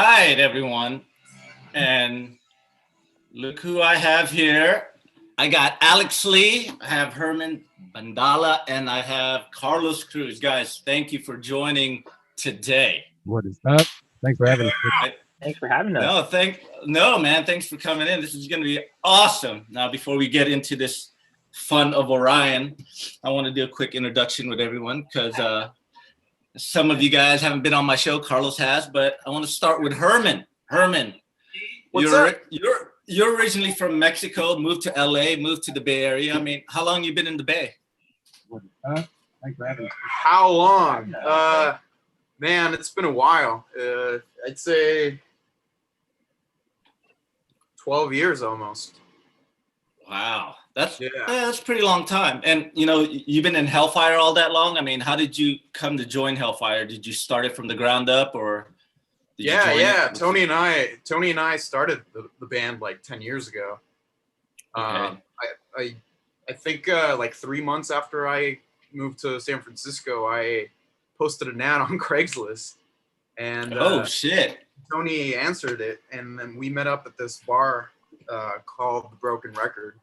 right, everyone. And look who I have here. I got Alex Lee, I have Herman Bandala, and I have Carlos Cruz. Guys, thank you for joining today. What is up? Thanks for having us. Thanks for having us. No, man. Thanks for coming in. This is going to be awesome. Now, before we get into this fun of Orion, I want to do a quick introduction with everyone because some of you guys haven't been on my show. Carlos has, but I want to start with Herman. Herman, you're originally from Mexico, moved to LA, moved to the Bay Area. I mean, how long you been in the Bay? Thanks for having us. How long? Man, it's been a while. I'd say 12 years almost. Wow, that's a pretty long time. And you know, you've been in Hellfire all that long. I mean, how did you come to join Hellfire? Did you start it from the ground up, or? Tony and I started the band like 10 years ago. Okay. I think like 3 months after I moved to San Francisco, I posted an ad on Craigslist, and oh shit, Tony answered it, and then we met up at this bar called The Broken Record,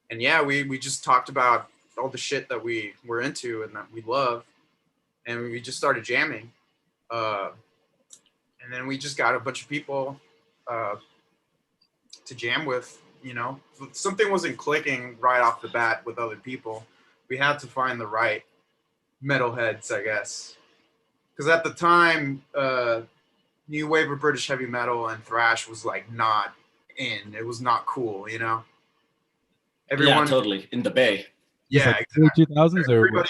and we just talked about all the shit that we were into and that we love, and we just started jamming. And then we just got a bunch of people to jam with, you know. Something wasn't clicking right off the bat with other people. We had to find the right metalheads, I guess. Because at the time, new wave of British heavy metal and thrash was like not in. It was not cool, you know. Everyone, totally in the Bay. Yeah, like exactly. 2000s or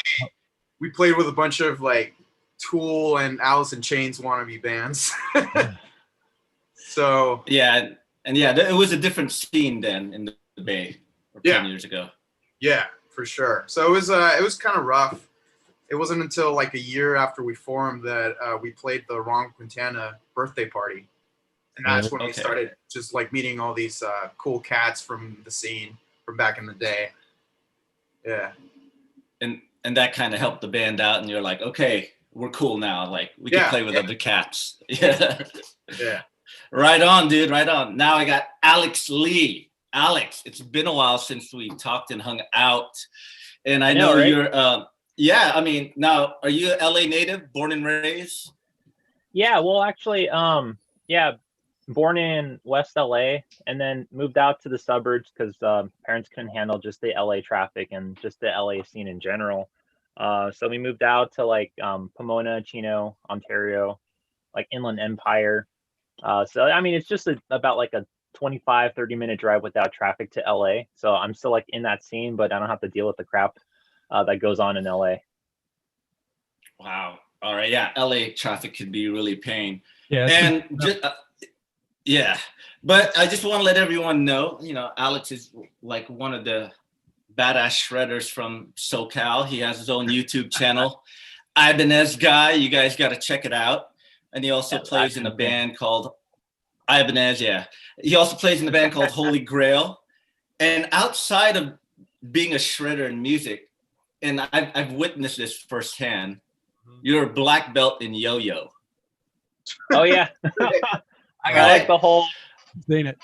we played with a bunch of like Tool and Alice in Chains wannabe bands. So it was a different scene then in the Bay 10 years ago. Yeah, for sure. So it was kind of rough. It wasn't until like a year after we formed that we played the Ron Quintana birthday party, and that's when we started just like meeting all these cool cats from the scene from back in the day. Yeah, and that kind of helped the band out, and you're like, okay, we're cool now. Like we can play with other cats. Yeah. Right on, dude. Right on. Now I got Alex Lee. Alex, it's been a while since we talked and hung out, and I know right? You're. I mean, now are you a LA native, born and raised? Yeah. Well, actually, born in West LA, and then moved out to the suburbs because parents couldn't handle just the LA traffic and just the LA scene in general. So we moved out to like Pomona, Chino, Ontario, like Inland Empire. So I mean, it's just about like a 25-30 minute drive without traffic to LA. So I'm still like in that scene, but I don't have to deal with the crap that goes on in LA. Wow. All right. Yeah. LA traffic could be really pain. Yeah. And but I just want to let everyone know, you know, Alex is like one of the badass shredders from SoCal. He has his own YouTube channel, Ibanez Guy. You guys got to check it out. And he also plays in a band called Ibanez. Yeah, he also plays in a band called Holy Grail. And outside of being a shredder in music, and I've witnessed this firsthand, you're a black belt in yo-yo. Oh yeah, I got like the whole. Seen it.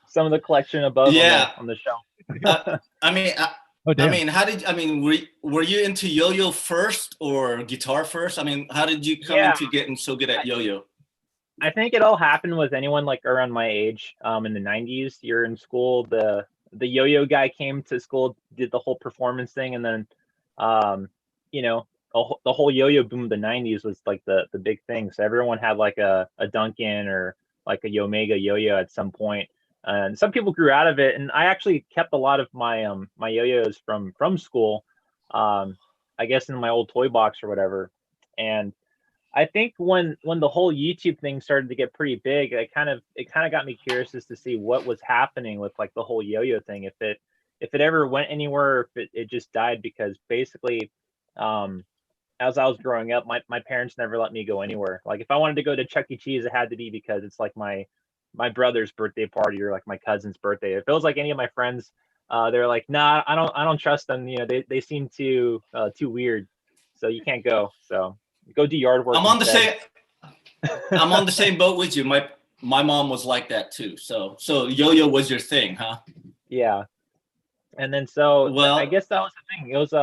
Some of the collection above on the shelf. I mean, were you into yo-yo first or guitar first? I mean, how did you come into getting so good at yo-yo? I think it all happened with anyone like around my age. In the 90s, you're in school. The yo-yo guy came to school, did the whole performance thing, and then, you know, the whole yo-yo boom of the 90s was like the big thing. So everyone had like a Duncan or like a Omega yo-yo at some point. And some people grew out of it, and I actually kept a lot of my my yo-yos from school, I guess in my old toy box or whatever. And I think when the whole YouTube thing started to get pretty big, it kind of got me curious as to see what was happening with like the whole yo-yo thing. If it ever went anywhere, or if it just died, because basically, as I was growing up, my parents never let me go anywhere. Like if I wanted to go to Chuck E. Cheese, it had to be because it's like my brother's birthday party or like my cousin's birthday. If it was like any of my friends, they're like, nah, I don't trust them. You know, they seem too weird, so you can't go. So go do yard work. I'm on the same. I'm on the same boat with you. My mom was like that too. So yo-yo was your thing, huh? Yeah. And then so Well, I guess that was the thing. It was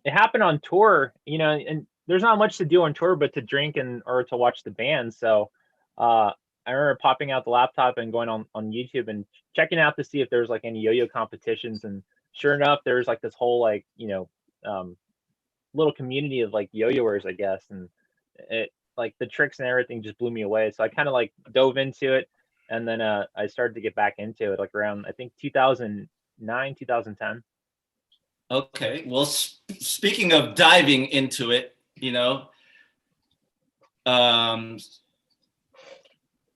it happened on tour, you know, and there's not much to do on tour but to drink and or to watch the band. So I remember popping out the laptop and going on YouTube and checking out to see if there's like any yo-yo competitions. And sure enough, there's like this whole like, you know, little community of like yo-yoers, I guess. And it like the tricks and everything just blew me away. So I kind of like dove into it. And then I started to get back into it like around, I think 2009, 2010. okay. Well, speaking of diving into it, you know,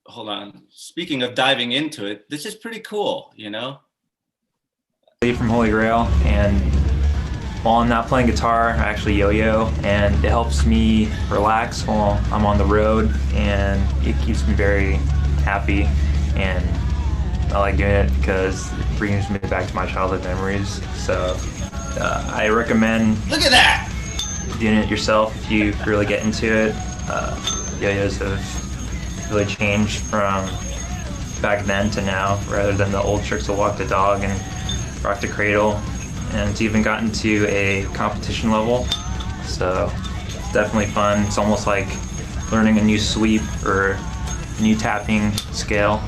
hold on. Speaking of diving into it, this is pretty cool, you know? From Holy Grail, and while I'm not playing guitar, I actually yo-yo, and it helps me relax while I'm on the road, and it keeps me very happy, and I like doing it because it brings me back to my childhood memories. So I recommend Look at that! doing it yourself if you really get into it. Yo-yos have really changed from back then to now, rather than the old tricks of walk the dog and rock the cradle, and it's even gotten to a competition level, so it's definitely fun. It's almost like learning a new sweep or a new tapping scale.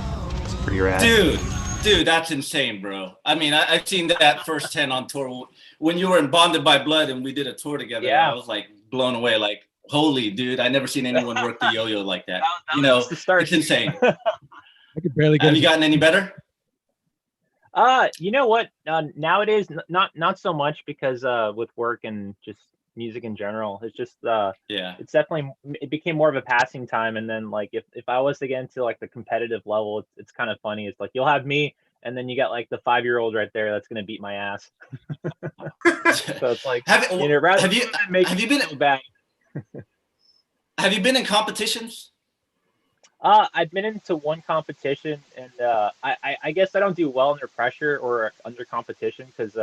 It's pretty rad. Dude, that's insane, bro. I mean, I've seen that firsthand on tour when you were in Bonded by Blood and we did a tour together. Yeah. I was like blown away, like, holy dude, I never seen anyone work the yo-yo like that. That You know, was the start. it's insane. I could barely get Have it. you gotten any better? You know what? Nowadays, not so much because with work and just music in general, it's just Yeah. it's definitely it became more of a passing time. And then like if I was to get into like the competitive level, it's kind of funny. It's like you'll have me, and then you got like the 5-year-old right there that's gonna beat my ass. So it's like Have you know, rather have you than make have you it been so bad. have you been in competitions? I've been into one competition, and I guess I don't do well under pressure or under competition because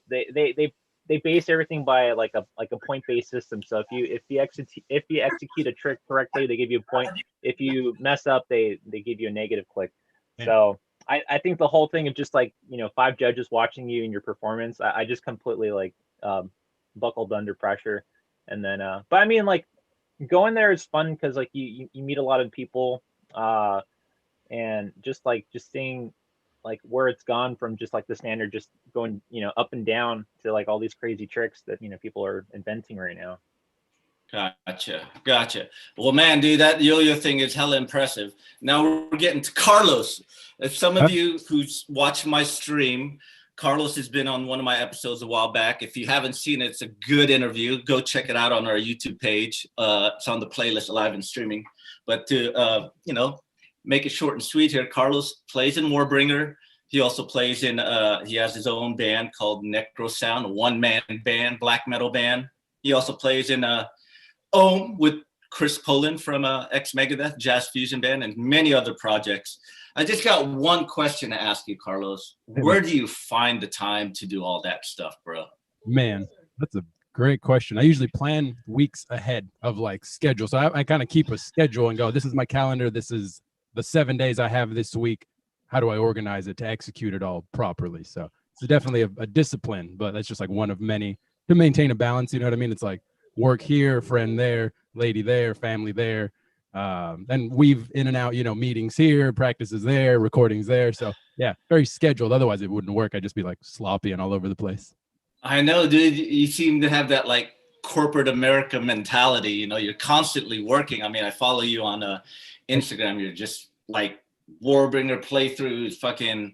they base everything by like a point based system. So if you execute a trick correctly, they give you a point. If you mess up, they give you a negative click. Yeah. So I think the whole thing of just like, you know, 5 judges watching you and your performance, I just completely like buckled under pressure. And then but I mean, like, going there is fun because like you meet a lot of people, and just seeing like where it's gone from just like the standard just going, you know, up and down to like all these crazy tricks that, you know, people are inventing right now. Gotcha. Well, man, dude, that yo-yo thing is hella impressive. Now we're getting to Carlos. If some of you who's watched my stream, Carlos has been on one of my episodes a while back. If you haven't seen it, it's a good interview. Go check it out on our YouTube page. It's on the playlist live and streaming. But to you know, make it short and sweet here, Carlos plays in Warbringer. He also plays in he has his own band called NecroSound, a one-man band, black metal band. He also plays in Ohm with Chris Poland from ex Megadeth jazz fusion band, and many other projects. I just got one question to ask you, Carlos. Where do you find the time to do all that stuff, bro? Man, that's a great question. I usually plan weeks ahead of like schedule. So I kind of keep a schedule and go, this is my calendar. This is the 7 days I have this week. How do I organize it to execute it all properly? So it's definitely a discipline, but that's just like one of many to maintain a balance. You know what I mean? It's like work here, friend there, lady there, family there. And weave in and out, you know, meetings here, practices there, recordings there. So yeah, very scheduled. Otherwise it wouldn't work. I'd just be like sloppy and all over the place. I know, dude. You seem to have that like corporate America mentality. You know, you're constantly working. I mean, I follow you on Instagram. You're just like Warbringer playthroughs, fucking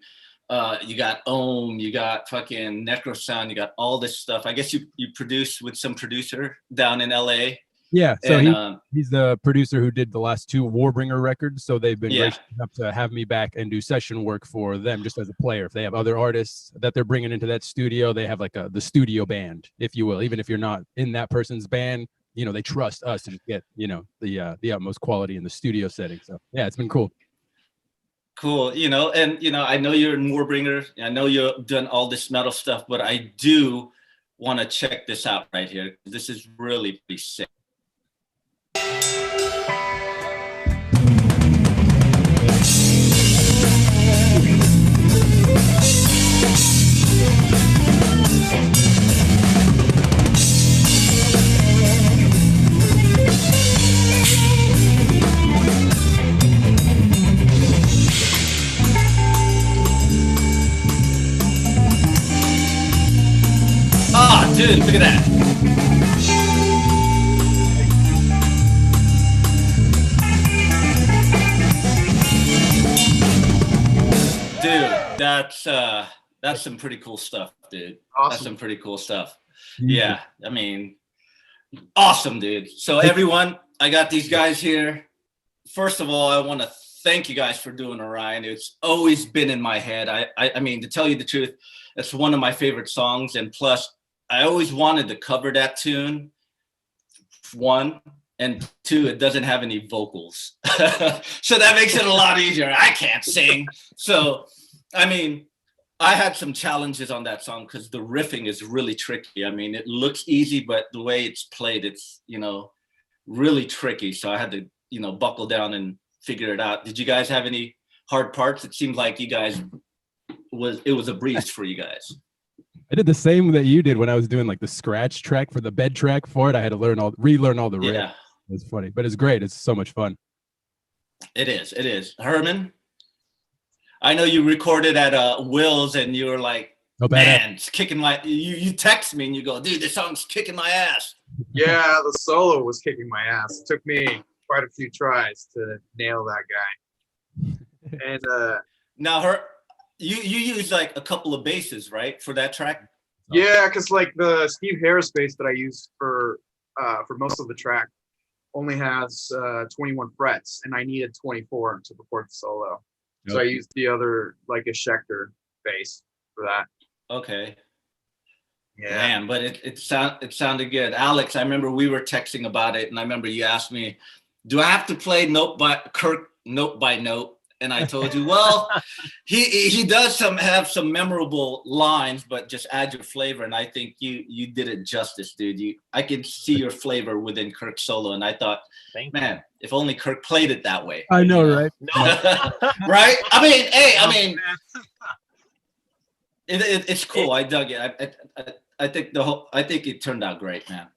you got Ohm, you got fucking NecroSound, you got all this stuff. I guess you produce with some producer down in LA. Yeah, so and, he's the producer who did the last 2 Warbringer records. So they've been gracious enough to have me back and do session work for them just as a player. If they have other artists that they're bringing into that studio, they have like the studio band, if you will. Even if you're not in that person's band, you know, they trust us to get, you know, the utmost quality in the studio setting. So yeah, it's been cool. Cool, you know, and you know, I know you're in Warbringer. I know you've done all this metal stuff, but I do want to check this out right here. This is really pretty sick. Dude, look at that. Dude, that's some pretty cool stuff, dude. That's Awesome. some pretty cool stuff. Yeah, I mean, awesome, dude. So everyone, I got these guys here. First of all, I want to thank you guys for doing Orion. It's always been in my head. I mean, to tell you the truth, it's one of my favorite songs. And plus, I always wanted to cover that tune. One, and two, it doesn't have any vocals. So that makes it a lot easier. I can't sing. So, I mean, I had some challenges on that song because the riffing is really tricky. I mean, it looks easy, but the way it's played, it's, you know, really tricky. So I had to, you know, buckle down and figure it out. Did you guys have any hard parts? It seemed like you guys it was a breeze for you guys. I did the same that you did when I was doing like the scratch track for the bed track for it. I had to relearn all the riffs. Yeah. It was funny, but it's great. It's so much fun. It is. It is. Herman, I know you recorded at Will's and you were like, No bad. man, it's kicking my, you text me and you go, dude, this song's kicking my ass. Yeah, the solo was kicking my ass. It took me quite a few tries to nail that guy. And Now, you use like a couple of basses, right, for that track? yeah, because like the Steve Harris bass that I used for most of the track only has 21 frets, and I needed 24 to record the solo. So I used the other, like a Schecter bass for that. Okay. Yeah. Man, but it sounded good. Alex, I remember we were texting about it, and I remember you asked me, do I have to play Kirk note by note? And I told you, well, he does have some memorable lines, but just add your flavor. And I think you did it justice, dude. I could see your flavor within Kirk's solo, and I thought, man, if only Kirk played it that way. I know, right? Right? I mean, it's cool. I dug it. I think I think it turned out great, man.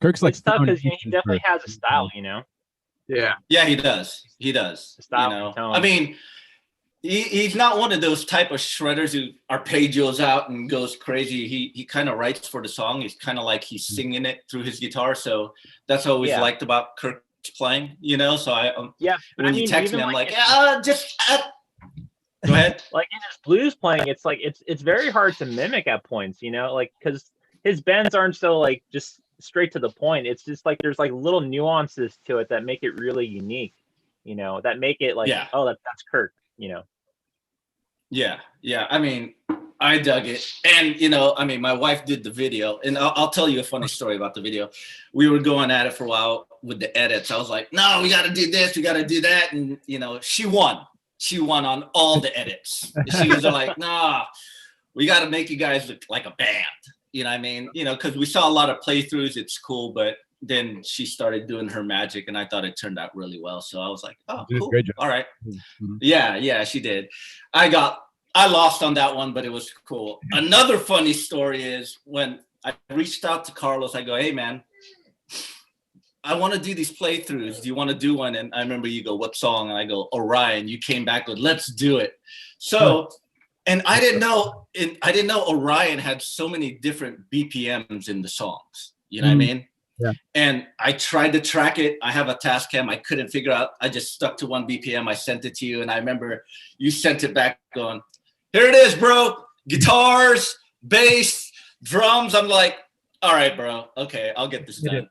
Kirk's like It's tough because he definitely has a style, you know. Yeah. Yeah, he does. He does. Style You know? and tone. I mean, he's not one of those type of shredders who arpeggios out and goes crazy. He kind of writes for the song. He's kind of like he's singing it through his guitar. So that's what I always liked about Kirk's playing, you know? So when you text me, I'm like, just go ahead. Like in his blues playing, it's like it's very hard to mimic at points, you know, like because his bends aren't so like just straight to the point. It's just like there's like little nuances to it that make it really unique, you know, that make it like, oh, that's Kirk, you know. Yeah. I mean, I dug it. And, you know, I mean, my wife did the video, and I'll tell you a funny story about the video. We were going at it for a while with the edits. I was like, no, we got to do this. We got to do that. And, you know, she won on all the edits. She was like, nah, we got to make you guys look like a band. You know what I mean? You know, because we saw a lot of playthroughs. It's cool. But then she started doing her magic, and I thought it turned out really well. So I was like, oh, cool. Great job. All right. Mm-hmm. Yeah, she did. I lost on that one, but it was cool. Another funny story is when I reached out to Carlos, I go, hey, man, I want to do these playthroughs. Do you want to do one? And I remember you go, what song? And I go, Orion. You came back with, let's do it. So, and I didn't know Orion had so many different BPMs in the songs. You know what I mean? Yeah. And I tried to track it. I have a Tascam. I couldn't figure out. I just stuck to one BPM. I sent it to you. And I remember you sent it back going, here it is, bro. Guitars, bass, drums. I'm like, all right, bro. Okay, I'll get this done.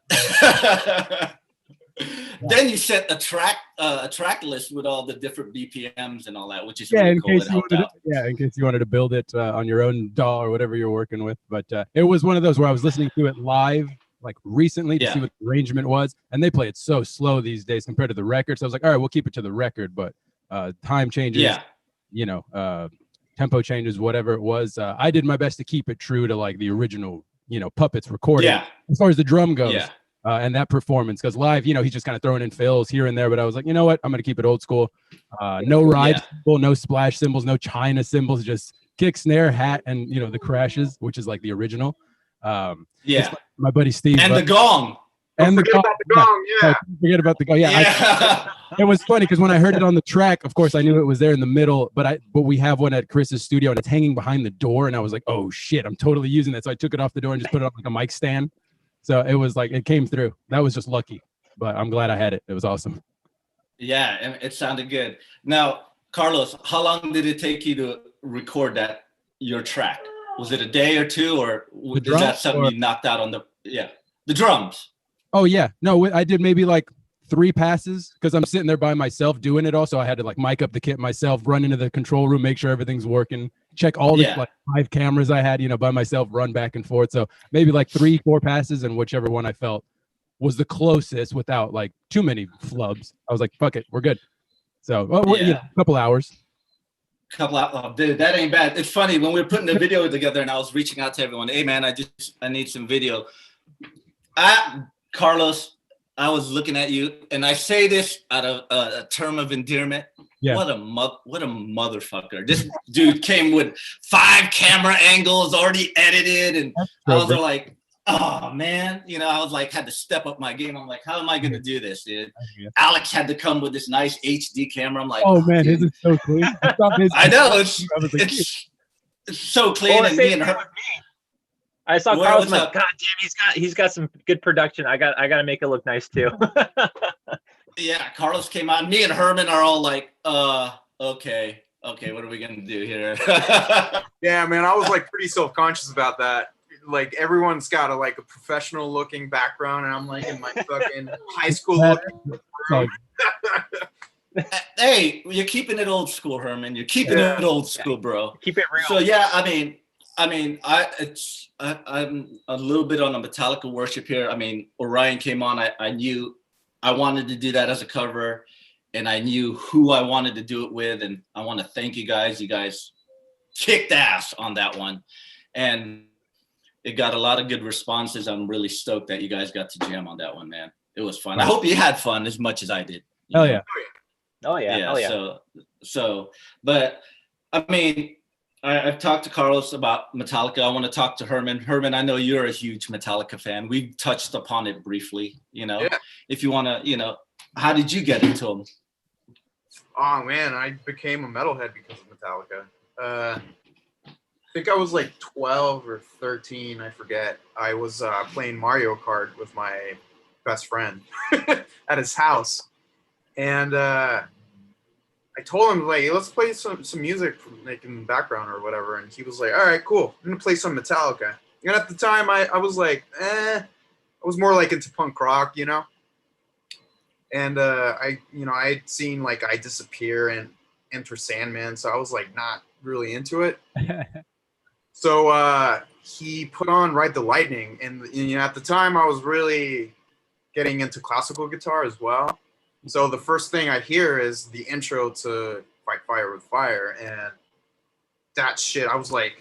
Then you sent a track list with all the different BPMs and all that, which is really cool. In case you wanted to build it on your own DAW or whatever you're working with. But it was one of those where I was listening to it live, like recently, to see what the arrangement was, and they play it so slow these days compared to the record. So I was like, all right, we'll keep it to the record, but time changes, you know, tempo changes, whatever it was. I did my best to keep it true to like the original, you know, Puppets recording as far as the drum goes. And that performance, because live, you know, he's just kind of throwing in fills here and there, but I was like, you know what, I'm going to keep it old school. No ride cymbal, no splash cymbals, no China cymbals, just kick, snare, hat, and, you know, the crashes, which is like the original. My buddy Steve. And the gong. And the forget gong. about the gong, yeah. Forget about the gong. Yeah. It was funny because when I heard it on the track, of course I knew it was there in the middle, but we have one at Chris's studio and it's hanging behind the door, and I was like, oh shit, I'm totally using that. So I took it off the door and just put it on like a mic stand. So it was like it came through. That was just lucky, but I'm glad I had it. It was awesome. Yeah, and it sounded good. Now, Carlos, how long did it take you to record your track? Was it a day or two, or is that something you knocked out on the drums? Oh yeah, no, I did maybe like 3 passes because I'm sitting there by myself doing it all. So I had to like mic up the kit myself, run into the control room, make sure everything's working, check all the like 5 cameras I had, by myself, run back and forth. So maybe like 3-4 passes, and whichever one I felt was the closest without like too many flubs. I was like, fuck it, we're good. So a couple hours. Dude, that ain't bad. It's funny when we were putting the video together and I was reaching out to everyone. Hey man, I need some video. Carlos, I was looking at you, and I say this out of a term of endearment. Yeah. What a motherfucker! This dude came with 5 camera angles already edited, and I was like, oh man, I was like, had to step up my game. I'm like, how am I gonna do this, dude? Alex had to come with this nice HD camera. I'm like, oh man, his is so clean. I know it's so clean, and me and her. I saw Carlos. I'm like, God damn, he's got some good production. I got to make it look nice too. Yeah, Carlos came out. Me and Herman are all like, okay, what are we gonna do here? Yeah, man, I was like pretty self-conscious about that. Like everyone's got a professional looking background, and I'm like in my fucking high school looking room. Hey, you're keeping it old school, Herman. You're keeping it old school, bro. Keep it real. So yeah, I mean, I'm a little bit on a Metallica worship here. I mean, Orion came on. I knew I wanted to do that as a cover, and I knew who I wanted to do it with. And I want to thank you guys. You guys kicked ass on that one, and it got a lot of good responses. I'm really stoked that you guys got to jam on that one, man. It was fun. I hope you had fun as much as I did. Hell yeah. Oh yeah. Hell yeah. So, but I mean, I've talked to Carlos about Metallica. I want to talk to Herman. Herman, I know you're a huge Metallica fan. We've touched upon it briefly, if you want to, how did you get into them? Oh man, I became a metalhead because of Metallica. I think I was like 12 or 13, I forget. I was playing Mario Kart with my best friend at his house. And I told him, like, let's play some music like in the background or whatever. And he was like, all right, cool. I'm going to play some Metallica. And at the time, I was like, I was more like into punk rock, And I had seen like I Disappear and Enter Sandman. So I was like not really into it. So he put on Ride the Lightning. And at the time, I was really getting into classical guitar as well. So the first thing I hear is the intro to Fight Fire with Fire, and that shit, I was like,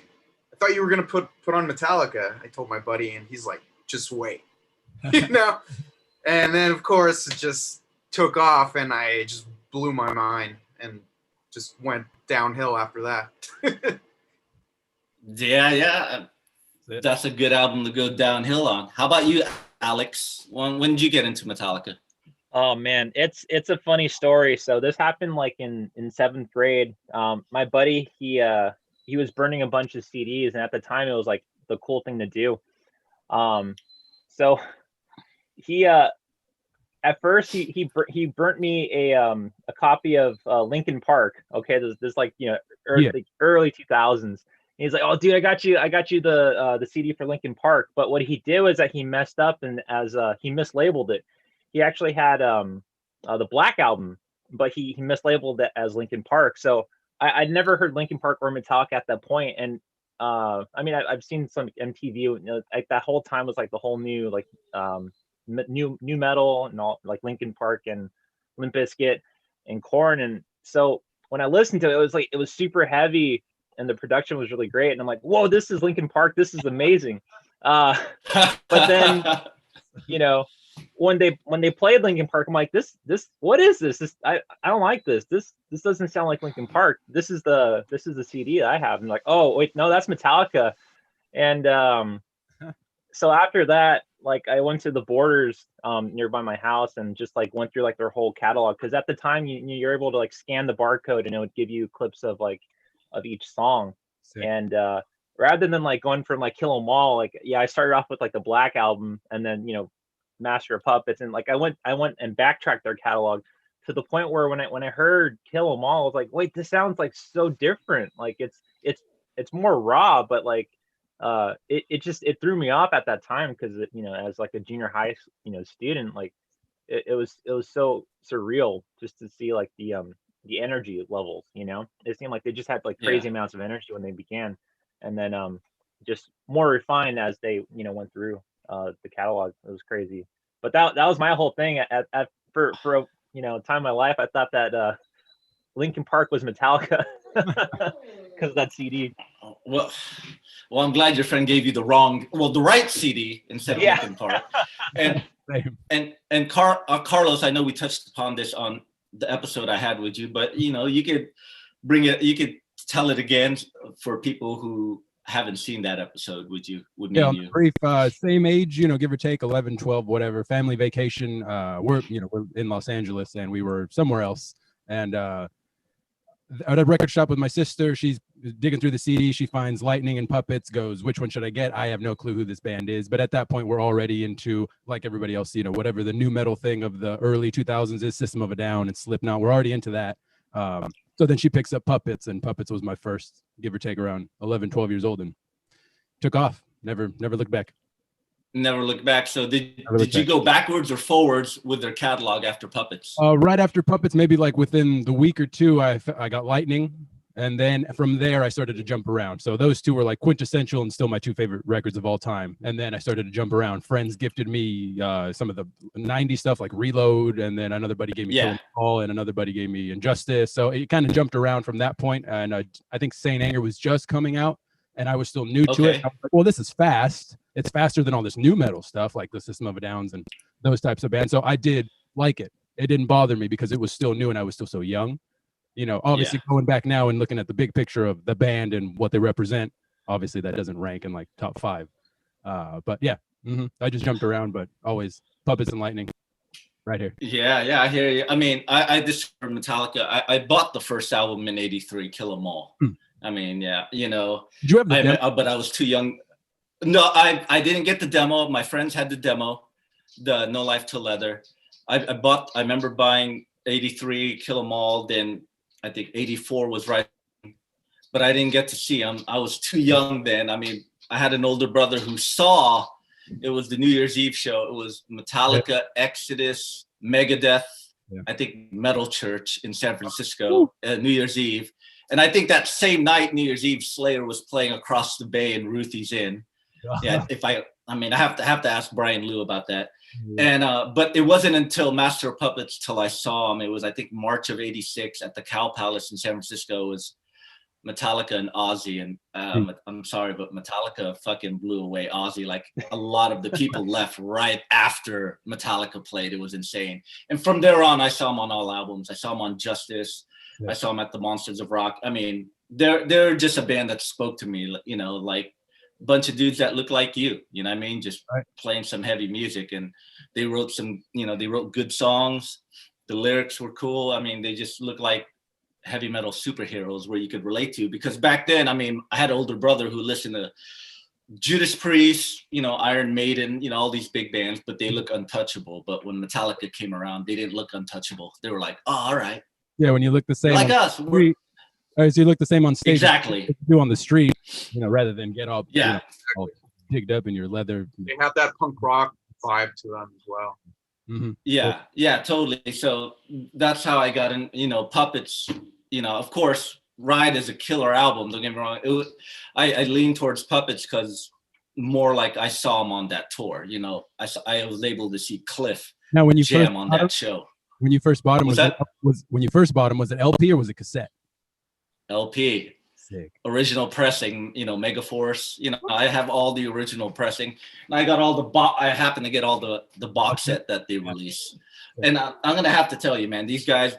I thought you were gonna put on Metallica. I told my buddy, and he's like, just wait, And then of course it just took off, and I just blew my mind, and just went downhill after that. Yeah, that's a good album to go downhill on. How about you, Alex? When did you get into Metallica? Oh man, it's a funny story. So this happened like in 7th grade. My buddy, he was burning a bunch of CDs, and at the time it was like the cool thing to do. So he at first he burnt me a copy of Linkin Park. Okay, this like early 2000s. And he's like, oh dude, I got you the CD for Linkin Park. But what he did was that he messed up, and as he mislabeled it. He actually had the Black Album, but he mislabeled it as Linkin Park. So I'd never heard Linkin Park or Metallica at that point. And I mean, I've seen some MTV. Like that whole time was like the whole new like new metal and all, like Linkin Park and Limp Bizkit and Korn. And so when I listened to it, it was super heavy, and the production was really great. And I'm like, whoa, this is Linkin Park. This is amazing. But then when they played Linkin Park, I'm like, this what is this? I don't like this. This doesn't sound like Linkin Park. This is the CD that I have. And like, oh wait, no, that's Metallica. And so after that, like I went to the Borders nearby my house and just like went through like their whole catalog, because at the time you're able to like scan the barcode and it would give you clips of like of each song. Sick. And rather than like going from like Kill 'Em All, like I started off with like the Black Album and then Master of Puppets, and like I went and backtracked their catalog to the point where when I heard Kill 'Em All, I was like, wait, this sounds like so different. Like it's more raw, but like it threw me off at that time, because as like a junior high student, like it was so surreal just to see like the energy levels. It seemed like they just had like crazy amounts of energy when they began, and then just more refined as they went through the catalog. It was crazy. But that was my whole thing for a time in my life. I thought that Linkin Park was Metallica because of that CD. Well, I'm glad your friend gave you the right CD instead of Linkin Park. And Carlos, I know we touched upon this on the episode I had with you, but you could bring it, you could tell it again for people who haven't seen that episode. Would you? Brief, same age, give or take 11, 12, whatever. Family vacation. We're in Los Angeles and we were somewhere else, and at a record shop with my sister. She's digging through the CD. She finds Lightning and Puppets, goes, which one should I get? I have no clue who this band is. But at that point, we're already into, like everybody else, whatever the new metal thing of the early 2000s is, System of a Down and Slipknot. We're already into that. So then she picks up Puppets, and Puppets was my first, give or take around 11, 12 years old, and took off. Never looked back. Never looked back. So did you go backwards or forwards with their catalog after Puppets? Right after Puppets, maybe like within the week or two, I got Lightning. And then from there, I started to jump around. So those two were like quintessential and still my two favorite records of all time. And then I started to jump around. Friends gifted me some of the 90s stuff like Reload. And then another buddy gave me Kill 'Em All, and another buddy gave me Injustice. So it kind of jumped around from that point. And I think Saint Anger was just coming out, and I was still new to it. I was like, well, this is fast. It's faster than all this new metal stuff like the System of a Downs and those types of bands. So I did like it. It didn't bother me because it was still new and I was still so young. Obviously going back now and looking at the big picture of the band and what they represent, obviously that doesn't rank in like top 5. But yeah, I just jumped around, but always Puppets and Lightning right here. Yeah, I hear you. I mean, I discovered Metallica. I bought the first album in '83, Kill 'Em All. I mean, Did you have the demo? but I was too young. No, I didn't get the demo. My friends had the demo, the No Life Till Leather. I remember buying '83, Kill 'Em All, then I think '84 was right, but I didn't get to see them. I was too young then. I mean, I had an older brother who saw, it was the New Year's Eve show. It was Metallica, Exodus, Megadeth, I think Metal Church in San Francisco, New Year's Eve. And I think that same night, New Year's Eve, Slayer was playing Across the Bay in Ruthie's Inn. Yeah, I have to ask Brian Liu about that. And but it wasn't until Master of Puppets till I saw him. It was, I think, March of '86 at the Cow Palace in San Francisco. It was Metallica and Ozzy, and I'm sorry, but Metallica fucking blew away Ozzy. Like, a lot of the people left right after Metallica played. It was insane. And from there on, I saw him on all albums. I saw him on Justice. I saw him at the Monsters of Rock. I mean, they're just a band that spoke to me. Like bunch of dudes that look like you know what I mean, just playing some heavy music, and they wrote good songs. The lyrics were cool. I mean, they just look like heavy metal superheroes where you could relate to, because back then, I mean, I had an older brother who listened to Judas Priest, Iron Maiden, all these big bands, but they look untouchable. But when Metallica came around, they didn't look untouchable. They were like, oh, all right. Yeah, when you look the same like us. So you look the same on stage, exactly. Do on the street, rather than get all all digged up in your leather. They have that punk rock vibe to them as well. Yeah, totally. So that's how I got in. Puppets. Of course, Ride is a killer album. Don't get me wrong. I lean towards Puppets because more like I saw him on that tour. I was able to see Cliff now when you jam on that show. When you first bought him, was it LP or was it cassette? LP. Sick. Original pressing, Megaforce. I have all the original pressing, and I got all I happen to get all the box set that they release. And I'm gonna have to tell you, man, these guys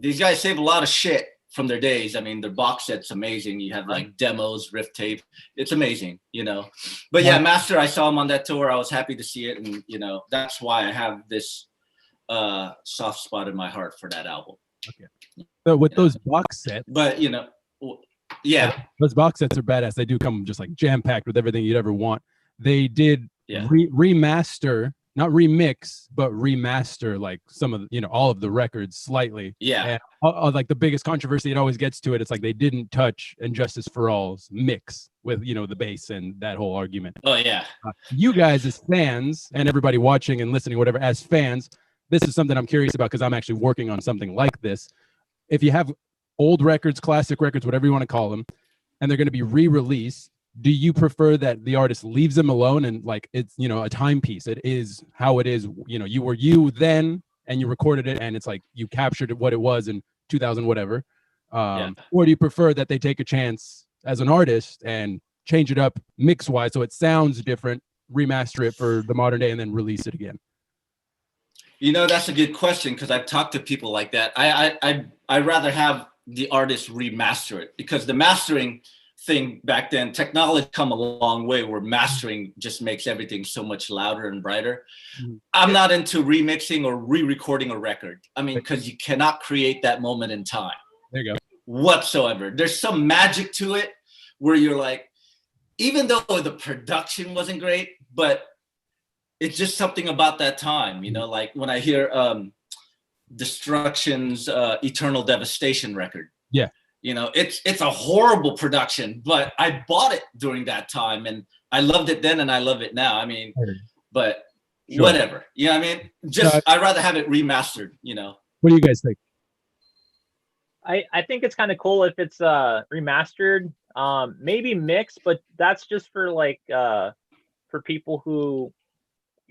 save a lot of shit from their days. I mean, their box set's amazing. You have like demos, riff tape. It's amazing, you know. But yeah, Master, I saw him on that tour. I was happy to see it, and you know, that's why I have this soft spot in my heart for that album. Okay. So with those box sets, but you know, yeah, those box sets are badass. They do come just like jam packed with everything you'd ever want. They did remaster, not remix, but remaster like some of the, you know, all of the records slightly. Yeah. And, like the biggest controversy it always gets to it. It's like they didn't touch Injustice for All's mix with, you know, the bass and that whole argument. Oh yeah. You guys as fans and everybody watching and listening, whatever, as fans, this is something I'm curious about because I'm actually working on something like this. If you have old records, classic records, whatever you want to call them, and they're going to be re-released, do you prefer that the artist leaves them alone and like it's, you know, a timepiece? It is how it is. You know, you were you then and you recorded it and it's like you captured it what it was in 2000 whatever. Or do you prefer that they take a chance as an artist and change it up mix-wise so it sounds different, remaster it for the modern day and then release it again? You know, that's a good question because I've talked to people like that. I'd rather have the artist remaster it because the mastering thing back then, technology come a long way where mastering just makes everything so much louder and brighter. I'm not into remixing or re-recording a record. I mean, because you cannot create that moment in time. There you go. Whatsoever. There's some magic to it where you're like, even though the production wasn't great, but it's just something about that time, you know, like when I hear Destruction's Eternal Devastation record. Yeah. You know, it's a horrible production, but I bought it during that time and I loved it then and I love it now. I mean, but whatever. You know what I mean? Just I'd rather have it remastered, you know. What do you guys think? I think it's kind of cool if it's remastered, maybe mixed, but that's just for like for people who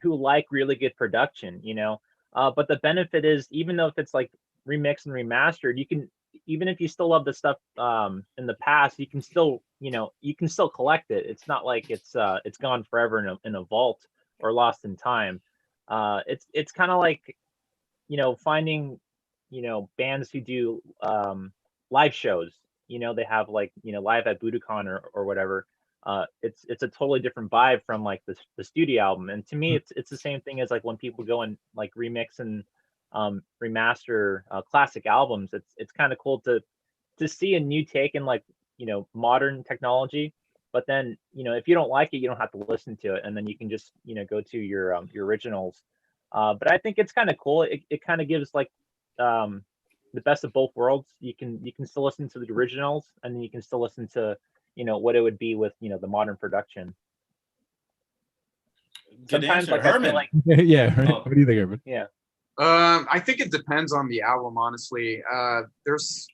like really good production, you know. But the benefit is even though if it's like remixed and remastered, you can, even if you still love the stuff in the past, you can still, you know, you can still collect it. It's not like it's gone forever in a vault or lost in time. It's kind of like, you know, finding, you know, bands who do live shows. You know, they have like, you know, live at Budokan or whatever. It's a totally different vibe from like the studio album. And to me, it's the same thing as like when people go and like remix and remaster classic albums. It's kind of cool to see a new take in like, you know, modern technology. But then, you know, if you don't like it, you don't have to listen to it, and then you can just, you know, go to your originals. But I think it's kind of cool. It kind of gives like the best of both worlds. You can still listen to the originals, and then you can still listen to, you know, what it would be with, you know, the modern production. Good Sometimes, answer, like, I Herman. feel like, Yeah. Right. What do you think, Herman? yeah. I think it depends on the album, honestly. There's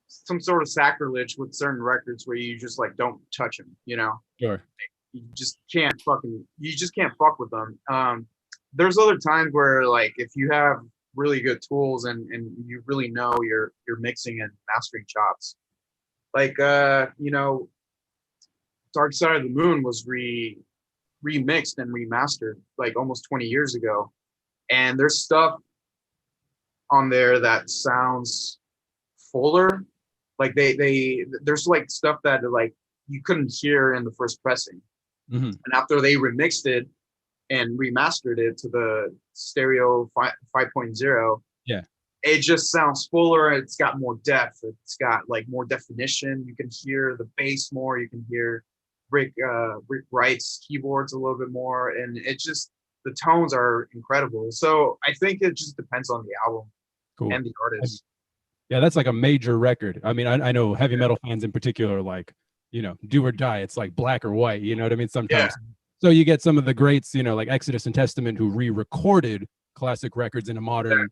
some sort of sacrilege with certain records where you just like don't touch them, you know. Sure. You just can't fuck with them. There's other times where like if you have really good tools and you really know your mixing and mastering chops, like you know, Dark Side of the Moon was remixed and remastered like almost 20 years ago, and there's stuff on there that sounds fuller. Like there's like stuff that like you couldn't hear in the first pressing, and after they remixed it and remastered it to the stereo 5.0, it just sounds fuller. It's got more depth. It's got like more definition. You can hear the bass more. You can hear Rick Wright's keyboards a little bit more, and it just, the tones are incredible. So I think it just depends on the album and the artist. Yeah, that's like a major record. I mean, I know heavy metal fans in particular, like, you know, do or die. It's like black or white, you know what I mean? Sometimes. So you get some of the greats, you know, like Exodus and Testament, who re-recorded classic records in a modern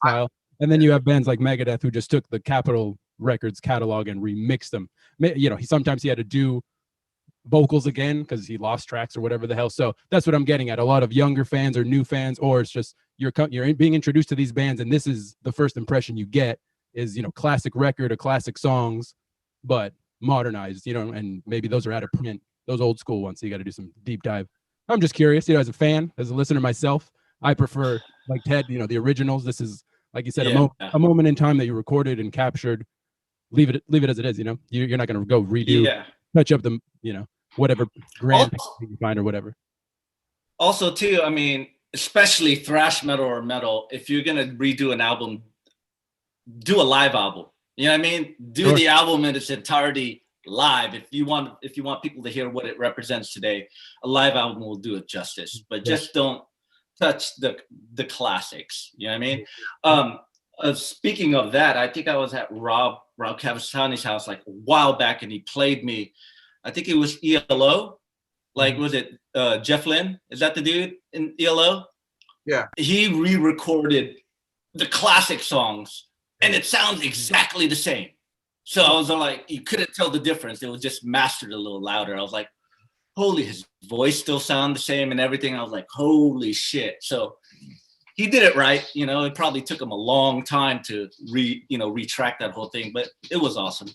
style. And then you have bands like Megadeth who just took the Capitol Records catalog and remixed them. You know, sometimes he had to do vocals again because he lost tracks or whatever the hell. So that's what I'm getting at. A lot of younger fans or new fans, or it's just you're being introduced to these bands, and this is the first impression you get is, you know, classic record or classic songs, but modernized, you know, and maybe those are out of print, those old school ones. So you got to do some deep dive. I'm just curious, you know, as a fan, as a listener myself, I prefer, like Ted, you know, the originals. This is, like you said, a moment in time that you recorded and captured. leave it as it is. You know, you're not gonna go redo, Yeah. touch up the, whatever grand Also, you find or whatever. also too, I mean, especially thrash metal or metal, if you're gonna redo an album, do a live album. You know what I mean? Do Sure. the album in its entirety live. If you want people to hear what it represents today, a live album will do it justice. But just don't touch the classics. You know what I mean? Speaking of that, I think I was at Rob Cavastani's house like a while back, and he played me. I think it was ELO. Like, was it Jeff Lynne? Is that the dude in ELO? Yeah. He re-recorded the classic songs, and it sounds exactly the same. So I was like, you couldn't tell the difference. It was just mastered a little louder. I was like, holy, his voice still sound the same and everything. I was like, holy shit. So he did it right. You know, it probably took him a long time to retract that whole thing, but it was awesome.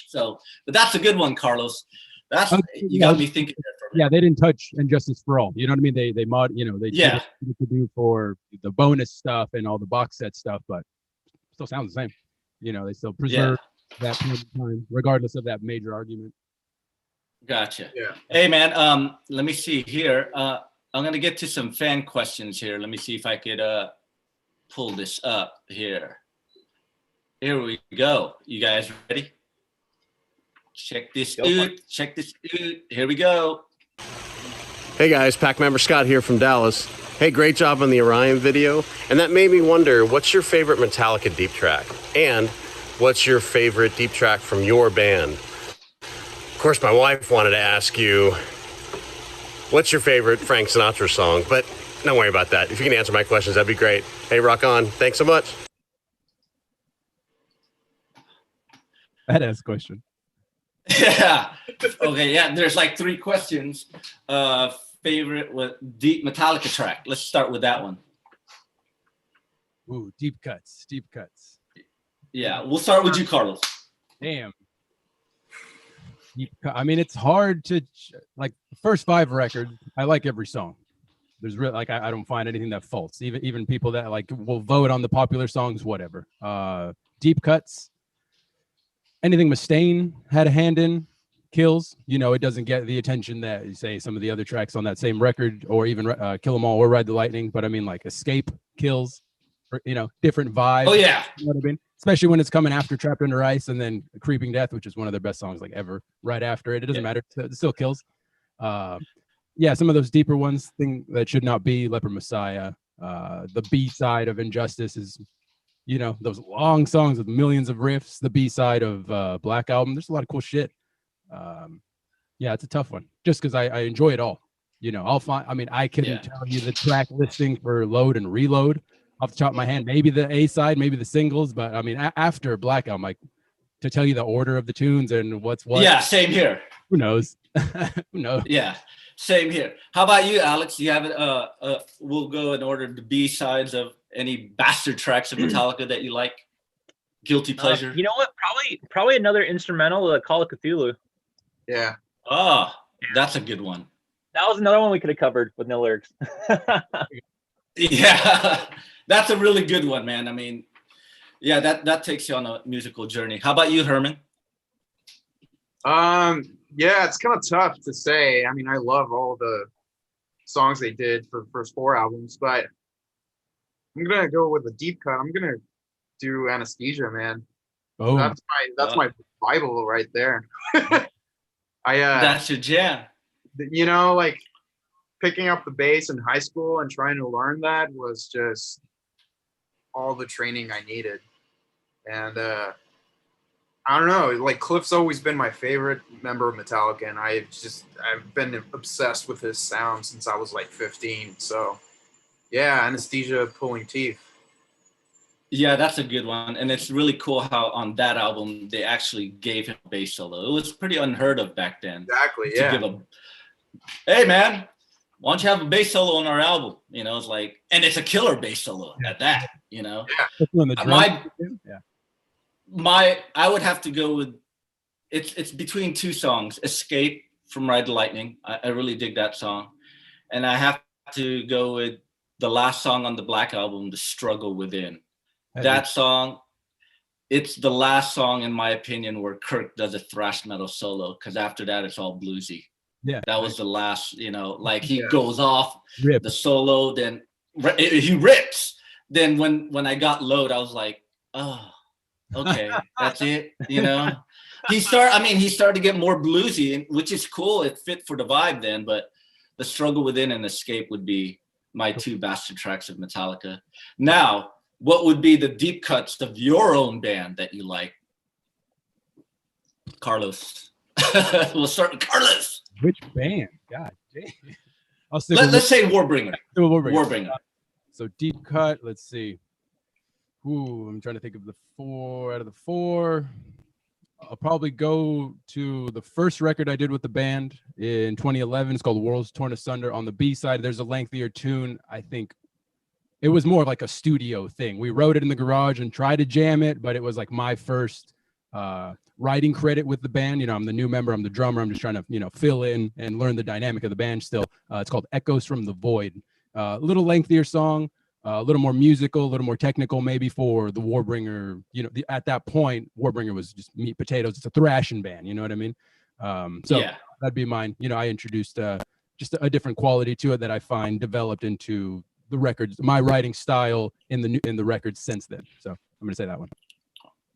So, but that's a good one, Carlos. That's, you got me thinking there for a minute. Yeah, they didn't touch Injustice for All. You know what I mean? They mod, they did what they could do for the bonus stuff and all the box set stuff, but still sounds the same. They still preserve that point in time, regardless of that major argument. Gotcha. Yeah. Hey man, let me see here. I'm gonna get to some fan questions here. Let me see if I could pull this up here. Here we go. You guys ready? Check this out. Check this out. Here we go. Hey guys, pack member Scott here from Dallas. Hey, great job on the Orion video. And that made me wonder, what's your favorite Metallica deep track? And what's your favorite deep track from your band? Of course, my wife wanted to ask you, what's your favorite Frank Sinatra song? But don't worry about that. If you can answer my questions, that'd be great. Hey, rock on. Thanks so much. Badass question. Yeah. Okay. Yeah. There's like 3 questions. Favorite deep Metallica track. Let's start with that one. Ooh, deep cuts. Yeah. We'll start with you, Carlos. Damn. I mean, it's hard to like the first 5 records. I like every song. There's really I don't find anything that faults. Even people that like will vote on the popular songs, whatever. Deep cuts. Anything Mustaine had a hand in, kills. It doesn't get the attention that you say some of the other tracks on that same record, or even Kill 'Em All or Ride the Lightning. But I mean, like Escape kills, or, different vibes. Oh yeah. You know what I mean? Especially when it's coming after Trapped Under Ice and then Creeping Death, which is one of their best songs like ever. Right after it, it doesn't matter. It still kills. Some of those deeper ones, thing that should not be, Leper Messiah. The B side of Injustice is, those long songs with millions of riffs. The B side of Black Album, there's a lot of cool shit. It's a tough one, just because I enjoy it all. I'll find. I mean, I couldn't tell you the track listing for Load and Reload off the top of my hand. Maybe the A side, maybe the singles, but I mean, after Black Album, like to tell you the order of the tunes and what's what. Yeah, same here. Who knows? Who knows? Yeah, same here. How about you, Alex? Do you have it? We'll go in order the B sides of any bastard tracks of Metallica that you like. Guilty pleasure. You know what? Probably another instrumental, Call of Cthulhu. Yeah. Oh, that's a good one. That was another one we could have covered with no lyrics. Yeah, that's a really good one, man. I mean, yeah, that takes you on a musical journey. How about you, Herman? Yeah, it's kind of tough to say. I mean, I love all the songs they did for the first 4 albums, but I'm gonna go with a deep cut. I'm gonna do Anesthesia, man. Oh, that's my Bible right there. That's your jam. Like picking up the bass in high school and trying to learn that was just all the training I needed. And I don't know, like Cliff's always been my favorite member of Metallica, and I've been obsessed with his sound since I was like 15. So yeah, Anesthesia, Pulling Teeth. Yeah, that's a good one. And it's really cool how on that album they actually gave him a bass solo. It was pretty unheard of back then. Exactly, yeah. Hey man, why don't you have a bass solo on our album? It's like, and it's a killer bass solo at that, Yeah. I would have to go with it's between 2 songs. Escape from Ride the Lightning. I really dig that song. And I have to go with the last song on the Black Album, The Struggle Within. That song, it's the last song, in my opinion, where Kirk does a thrash metal solo, because after that, it's all bluesy. Yeah. That was the last, like he Yeah. goes off Rip. the solo, then he rips. Then when I got load, I was like, oh, okay, that's it. He started to get more bluesy, which is cool. It fit for the vibe then, but the Struggle Within and Escape would be my two bastard tracks of Metallica. Now, what would be the deep cuts of your own band that you like? Carlos. We'll start with Carlos. Which band? God damn. Let's say Warbringer. Warbringer. So deep cut, let's see. Ooh, I'm trying to think of the 4 out of the 4. I'll probably go to the first record I did with the band in 2011. It's called Worlds Torn Asunder. On the B side, there's a lengthier tune. I think it was more like a studio thing. We wrote it in the garage and tried to jam it, but it was like my first writing credit with the band. I'm the new member, I'm the drummer. I'm just trying to, fill in and learn the dynamic of the band still. It's called Echoes from the Void. A little lengthier song, a little more musical, a little more technical maybe for the Warbringer. At that point, Warbringer was just meat potatoes. It's a thrashing band, you know what I mean? Yeah. That'd be mine. I introduced just a different quality to it that I find developed into the records, my writing style in the records since then. So I'm gonna say that one.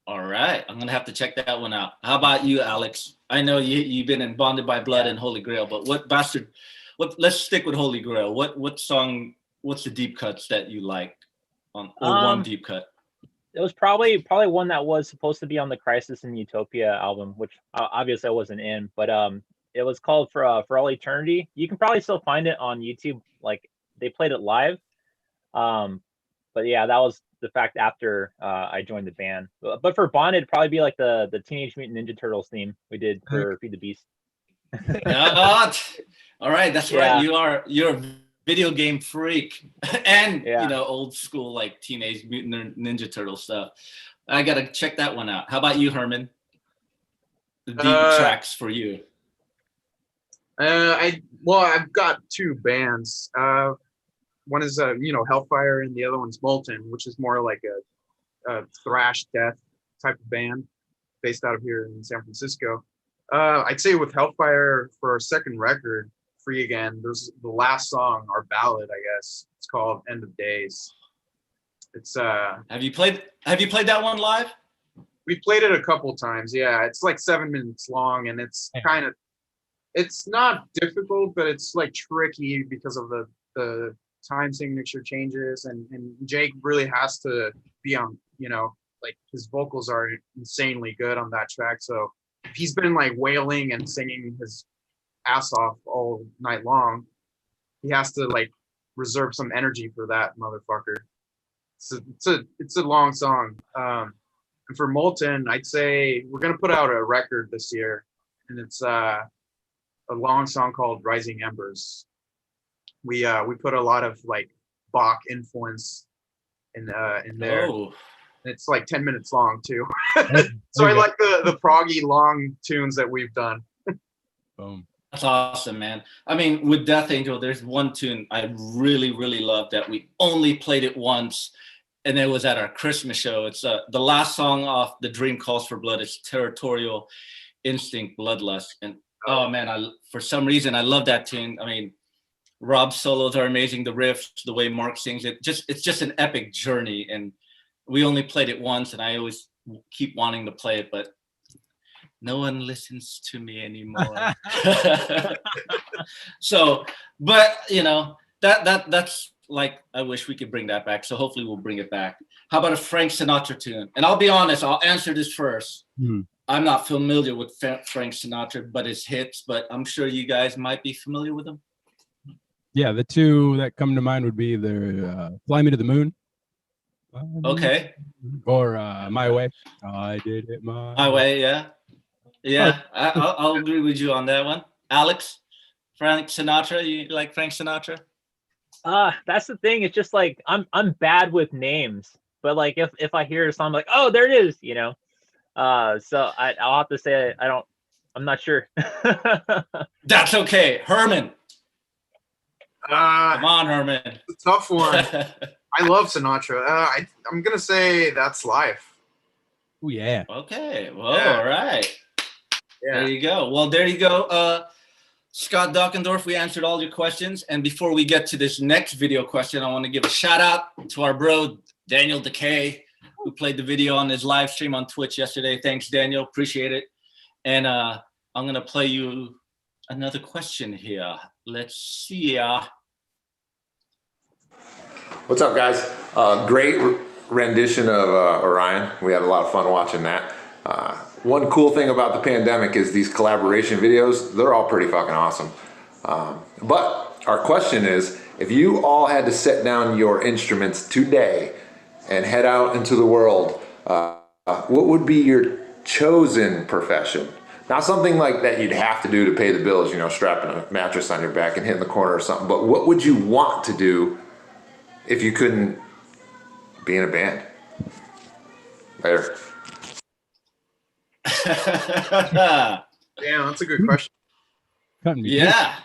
All right, I'm gonna have to check that one out. How about you, Alex? I know you've been in Bonded by Blood and Holy Grail, but let's stick with Holy Grail. What song? What's the deep cuts that you like on, or one deep cut? It was probably one that was supposed to be on the Crisis in Utopia album, which obviously I wasn't in, but it was called For All Eternity. You can probably still find it on YouTube. Like they played it live. But yeah, that was the fact after I joined the band. But for Bonded, it'd probably be like the Teenage Mutant Ninja Turtles theme we did for Feed the Beast. All right, that's right. You're a video game freak and old school like Teenage Mutant Ninja Turtle stuff. I gotta check that one out. How about you, Herman? The deep tracks for you. I've got two bands. One is Hellfire, and the other one's Molten, which is more like a thrash death type of band based out of here in San Francisco. I'd say with Hellfire, for our second record, Free Again, there's the last song, our ballad, I guess. It's called End of Days. It's Have you played that one live? We played it a couple times. Yeah, it's like 7 minutes long, and it's it's not difficult, but it's like tricky because of the time signature changes, and Jake really has to be on, like his vocals are insanely good on that track. So he's been like wailing and singing his ass off all night long. He has to like reserve some energy for that motherfucker. It's a long song. And for Molten, I'd say we're gonna put out a record this year, and it's a long song called Rising Embers. We put a lot of like Bach influence in there. Oh. It's like 10 minutes long too. So I like the proggy long tunes that we've done. Boom. That's awesome, man. I mean, with Death Angel, there's one tune I really, really love that we only played it once, and it was at our Christmas show. It's the last song off The Dream Calls for Blood. It's Territorial Instinct Bloodlust. And oh man, for some reason I love that tune. I mean, Rob's solos are amazing. The riffs, the way Mark sings it, it's just an epic journey. And we only played it once, and I always keep wanting to play it, but no one listens to me anymore. So, but that's like, I wish we could bring that back. So hopefully we'll bring it back. How about a Frank Sinatra tune? And I'll be honest, I'll answer this first. I'm not familiar with Frank Sinatra, but his hits, but I'm sure you guys might be familiar with them. Yeah, the two that come to mind would be either Fly Me to the Moon. Okay. Or My Way. I did it my way, yeah. Yeah, I'll agree with you on that one. Alex, Frank Sinatra, you like Frank Sinatra? That's the thing. It's just like I'm bad with names, but like if I hear a song, I'm like, oh, there it is, So I'll have to say I'm not sure. That's okay, Herman. Come on, Herman. It's a tough one. I love Sinatra. I'm gonna say That's Life. Oh yeah. Okay. Well, Yeah. all right. Yeah. There you go. Well, there you go. Scott Dockendorf, we answered all your questions. And before we get to this next video question, I want to give a shout out to our bro, Daniel Decay, who played the video on his live stream on Twitch yesterday. Thanks, Daniel. Appreciate it. And I'm going to play you another question here. Let's see. What's up, guys? Great rendition of Orion. We had a lot of fun watching that. One cool thing about the pandemic is these collaboration videos, they're all pretty fucking awesome. But our question is, if you all had to set down your instruments today and head out into the world, what would be your chosen profession? Not something like that you'd have to do to pay the bills, you know, strapping a mattress on your back and hitting the corner or something, but what would you want to do if you couldn't be in a band? Later. Damn, that's a good question. Cutting me deep. Yeah.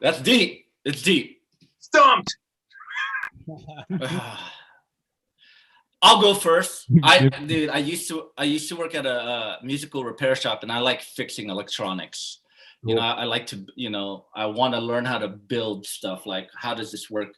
That's deep. It's deep. Stumped. I'll go first. I used to work at a musical repair shop, and I like fixing electronics. You know, I like to, you know, I want to learn how to build stuff. Like, how does this work?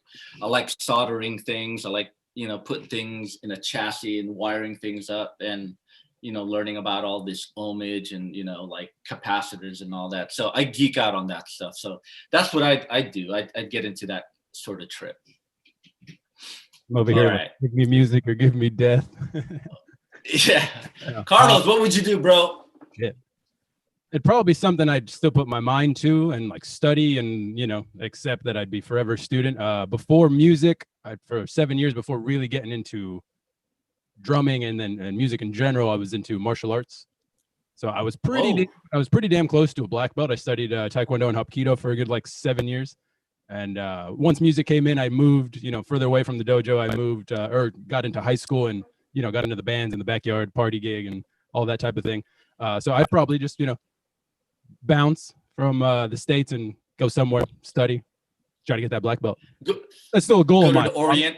I like soldering things. I like, you know, putting things in a chassis and wiring things up, and, you know, learning about all this ohmage and, you know, like capacitors and all that. So I geek out on that stuff. So that's what I'd do. I'd get into that sort of trip. I'm over here. Right. Give me music or give me death. Yeah. Carlos, what would you do, bro? Shit. It'd probably be something I'd still put my mind to and like study and, you know, accept that I'd be forever a student. Before music, for 7 years before really getting into drumming and music in general, I was into martial arts. So I was pretty damn close to a black belt. I studied Taekwondo and Hapkido for a good like 7 years. And once music came in, I moved, you know, further away from the dojo. I moved or got into high school and, you know, got into the bands in the backyard, party gig and all that type of thing. So I'd probably just, you know, bounce from the States and go somewhere, study, try to get that black belt. That's still a goal of mine. Go to Orion.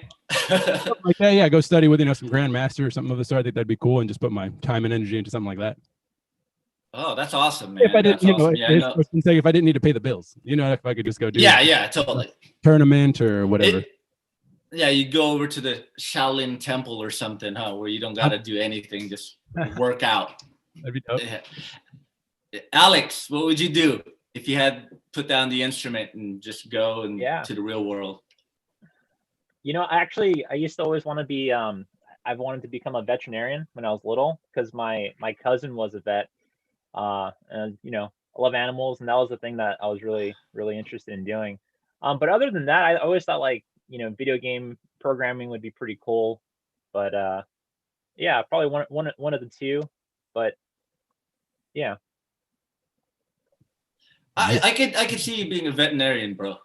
Like that, yeah, go study with, you know, some grandmaster or something of the sort. I think that'd be cool, and just put my time and energy into something like that. Oh, that's awesome, man. If I didn't, That's you know, awesome. Yeah, if I didn't need to pay the bills, you know, if I could just go do yeah, totally. tournament or whatever. Yeah, you go over to the Shaolin Temple or something, huh? Where you don't got to do anything, just work out. That'd be dope. Yeah. Alex, what would you do if you had put down the instrument and just go and to the real world? You know, actually, I used to always want to be. I've wanted to become a veterinarian when I was little because my cousin was a vet. And you know, I love animals, and that was the thing that I was really interested in doing. But other than that, I always thought like, you know, video game programming would be pretty cool. But yeah, probably one of the two. But yeah, I could see you being a veterinarian, bro.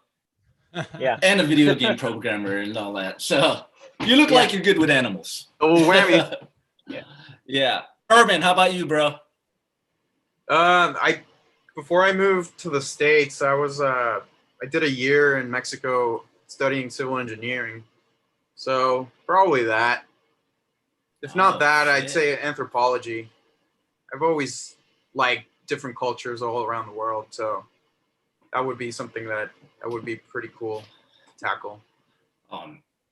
Yeah, and a video game programmer and all that. So you look like you're good with animals. Oh, whammy. Yeah. Herman, how about you, bro? Before I moved to the States, I did a year in Mexico studying civil engineering. So probably that. If not that, I'd say anthropology. I've always liked different cultures all around the world, so that would be something that would be pretty cool to tackle.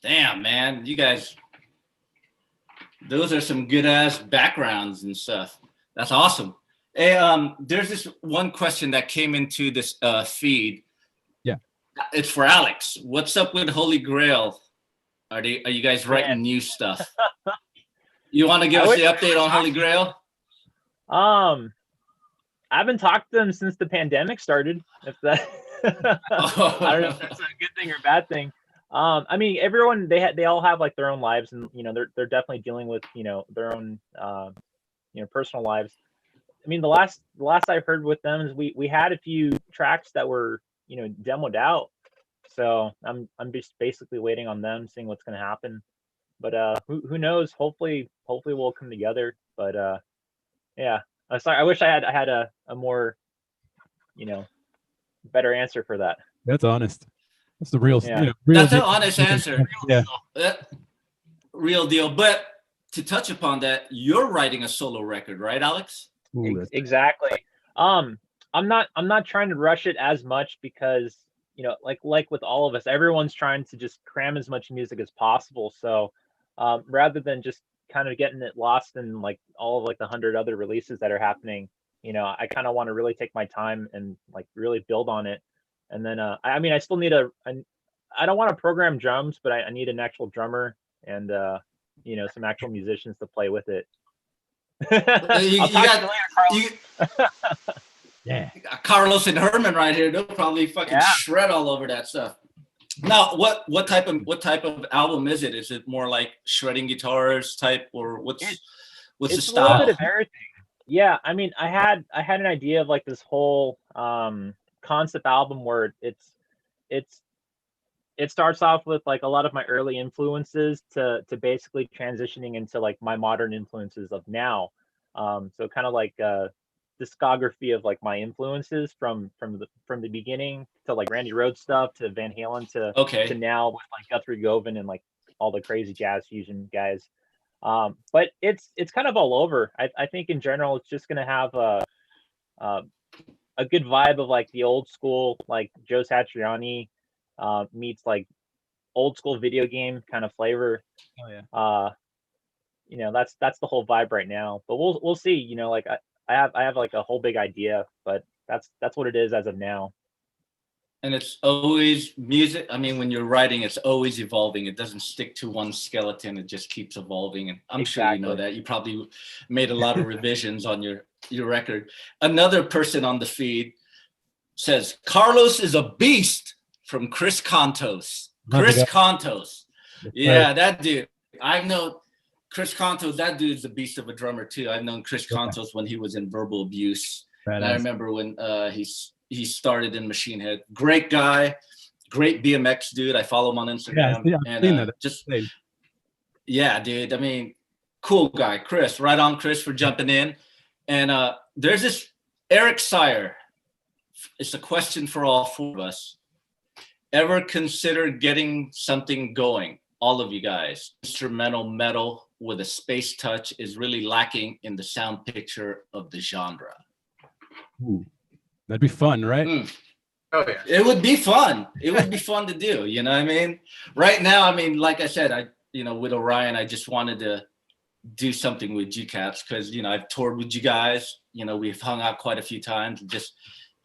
Damn, man, you guys, those are some good ass backgrounds and stuff. That's awesome. Hey, there's this one question that came into this feed. Yeah, it's for Alex. What's up with Holy Grail? Are you guys writing new stuff? You want to give us the update on Holy Grail? I haven't talked to them since the pandemic started. If that, I don't know if that's a good thing or bad thing. I mean, everyone they all have like their own lives, and you know they're definitely dealing with, you know, their own you know, personal lives. I mean, the last I heard with them is we had a few tracks that were, you know, demoed out. So I'm just basically waiting on them, seeing what's going to happen. But who knows? Hopefully we'll come together. But yeah. Sorry, I wish I had a more, you know, better answer for that. That's honest. That's the real. Yeah. You know, real That's an honest answer. Yeah. Real deal. But to touch upon that, you're writing a solo record, right, Alex? Ooh, that's- Exactly. I'm not trying to rush it as much because, you know, like with all of us, everyone's trying to just cram as much music as possible. So rather than just kind of getting it lost in like all of like the 100 other releases that are happening, you know, I kind of want to really take my time and like really build on it. And then I mean, I still need I don't want to program drums, but I need an actual drummer and you know, some actual musicians to play with it. I'll talk to you later, Carlos. yeah. Carlos and Herman right here. They'll probably fucking Yeah. shred all over that stuff. Now, what type of album is it? Is it more like shredding guitars type, or what's the It's a little bit style? of everything. Yeah, I mean, I had an idea of like this whole concept album where it starts off with like a lot of my early influences to basically transitioning into like my modern influences of now. So kind of like a discography of like my influences from the beginning to like Randy Rhoads stuff to Van Halen to Okay. now with like Guthrie Govan and like all the crazy jazz fusion guys. But it's kind of all over. I think in general it's just gonna have a good vibe of like the old school like Joe Satriani meets like old school video game kind of flavor. Oh yeah. You know, that's the whole vibe right now. But we'll see. You know, like I have like a whole big idea, but that's what it is as of now. And it's always music. I mean, when you're writing, it's always evolving. It doesn't stick to one skeleton. It just keeps evolving. And I'm sure you know Exactly. that. You probably made a lot of revisions on your record. Another person on the feed says, Carlos is a beast from Chris Contos. Chris Contos. Yeah, that dude. I've known Chris Contos. That dude's a beast of a drummer too. I've known Chris Contos when he was in Verbal Abuse. And I remember when he started in Machine Head. Great guy, great BMX dude. I follow him on Instagram. Yeah, I've seen that. Just yeah, dude. I mean, cool guy, Chris. Right on, Chris, for jumping in. And there's this Eric Sire. It's a question for all four of us. Ever consider getting something going? All of you guys. Instrumental metal with a space touch is really lacking in the sound picture of the genre. Ooh, that'd be fun, right? Oh yeah. It would be fun. It would be fun to do. You know what I mean? Right now, I mean, like I said, with Orion, I just wanted to do something with GCats because, I've toured with you guys. We've hung out quite a few times and just,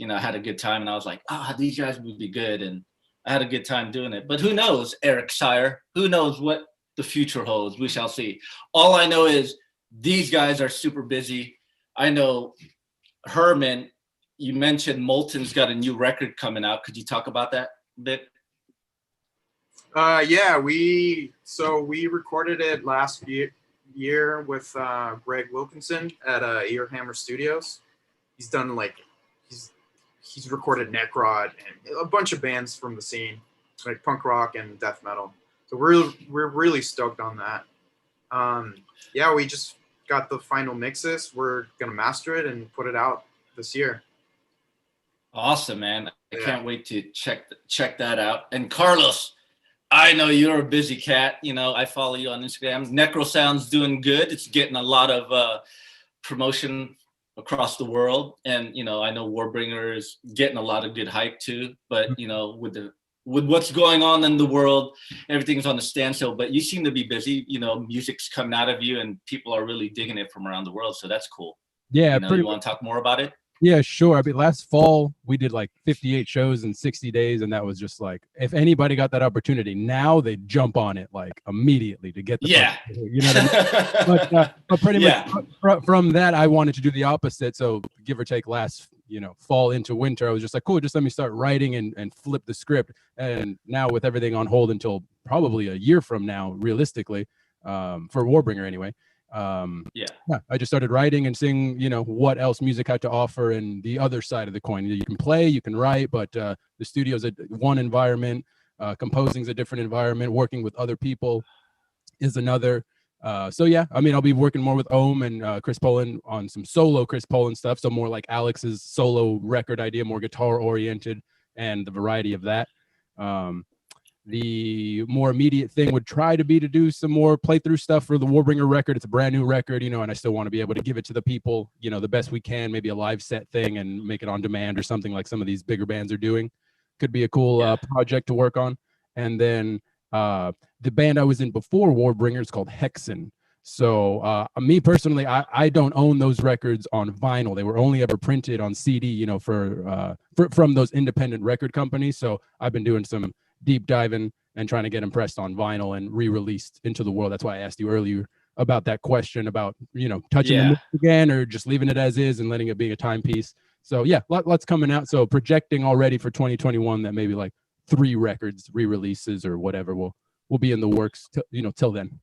had a good time. And I was like, these guys would be good. And I had a good time doing it. But who knows, Eric Sire? Who knows what the future holds? We shall see. All I know is these guys are super busy. I know Herman, you mentioned Molten's got a new record coming out. Could you talk about that a bit? Yeah, we recorded it last year with Greg Wilkinson at Earhammer Studios. He's done he's recorded Necrod and a bunch of bands from the scene, like punk rock and death metal. So we're really stoked on that. Yeah, we just got the final mixes. We're gonna master it and put it out this year. Awesome, man. I can't wait to check that out. And Carlos, I know you're a busy cat. I follow you on Instagram. NecroSound's doing good. It's getting a lot of promotion across the world. And, I know Warbringer is getting a lot of good hype too. But, with what's going on in the world, everything's on a standstill. But you seem to be busy. Music's coming out of you and people are really digging it from around the world. So that's cool. Yeah, you want to talk more about it? Yeah, sure. I mean, last fall we did 58 shows in 60 days, and that was just if anybody got that opportunity, now they jump on it immediately to get the you know what I mean? But pretty much from that, I wanted to do the opposite. So give or take last fall into winter, I was just cool, just let me start writing and flip the script. And now with everything on hold until probably a year from now, realistically, for Warbringer anyway. I just started writing and seeing, what else music had to offer and the other side of the coin. You can play, you can write, but the studio's one environment, composing's a different environment, working with other people is another. So yeah, I mean, I'll be working more with Ohm and Chris Poland on some solo Chris Poland stuff. So more like Alex's solo record idea, more guitar oriented and the variety of that. The more immediate thing would try to be to do some more playthrough stuff for the Warbringer record. It's a brand new record, and I still want to be able to give it to the people, the best we can, maybe a live set thing and make it on demand or something like some of these bigger bands are doing. Could be a cool project to work on. And then the band I was in before Warbringer is called Hexen. So me personally, I don't own those records on vinyl. They were only ever printed on CD, from those independent record companies. So I've been doing some deep diving and trying to get them pressed on vinyl and re-released into the world. That's why I asked you earlier about that question about, touching the mix again or just leaving it as is and letting it be a timepiece. So yeah, lots coming out. So projecting already for 2021 that maybe like 3 records, re-releases or whatever will be in the works, till then.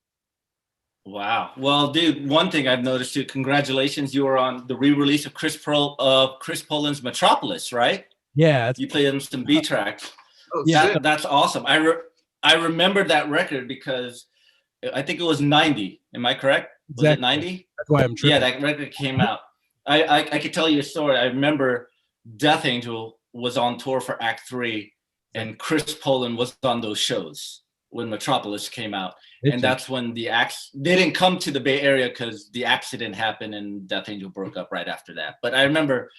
Wow. Well, dude, one thing I've noticed too, congratulations. You were on the re-release of Chris Poland's Metropolis, right? Yeah. You played on some B tracks. Oh, Yeah, that's awesome. I remember that record because I think it was 90. Am I correct? Was it 90? That's why I'm tripping. Yeah, that record came out. I could tell you a story. I remember Death Angel was on tour for Act 3 and Chris Poland was on those shows when Metropolis came out. And that's when they didn't come to the Bay Area because the accident happened and Death Angel broke up right after that. But I remember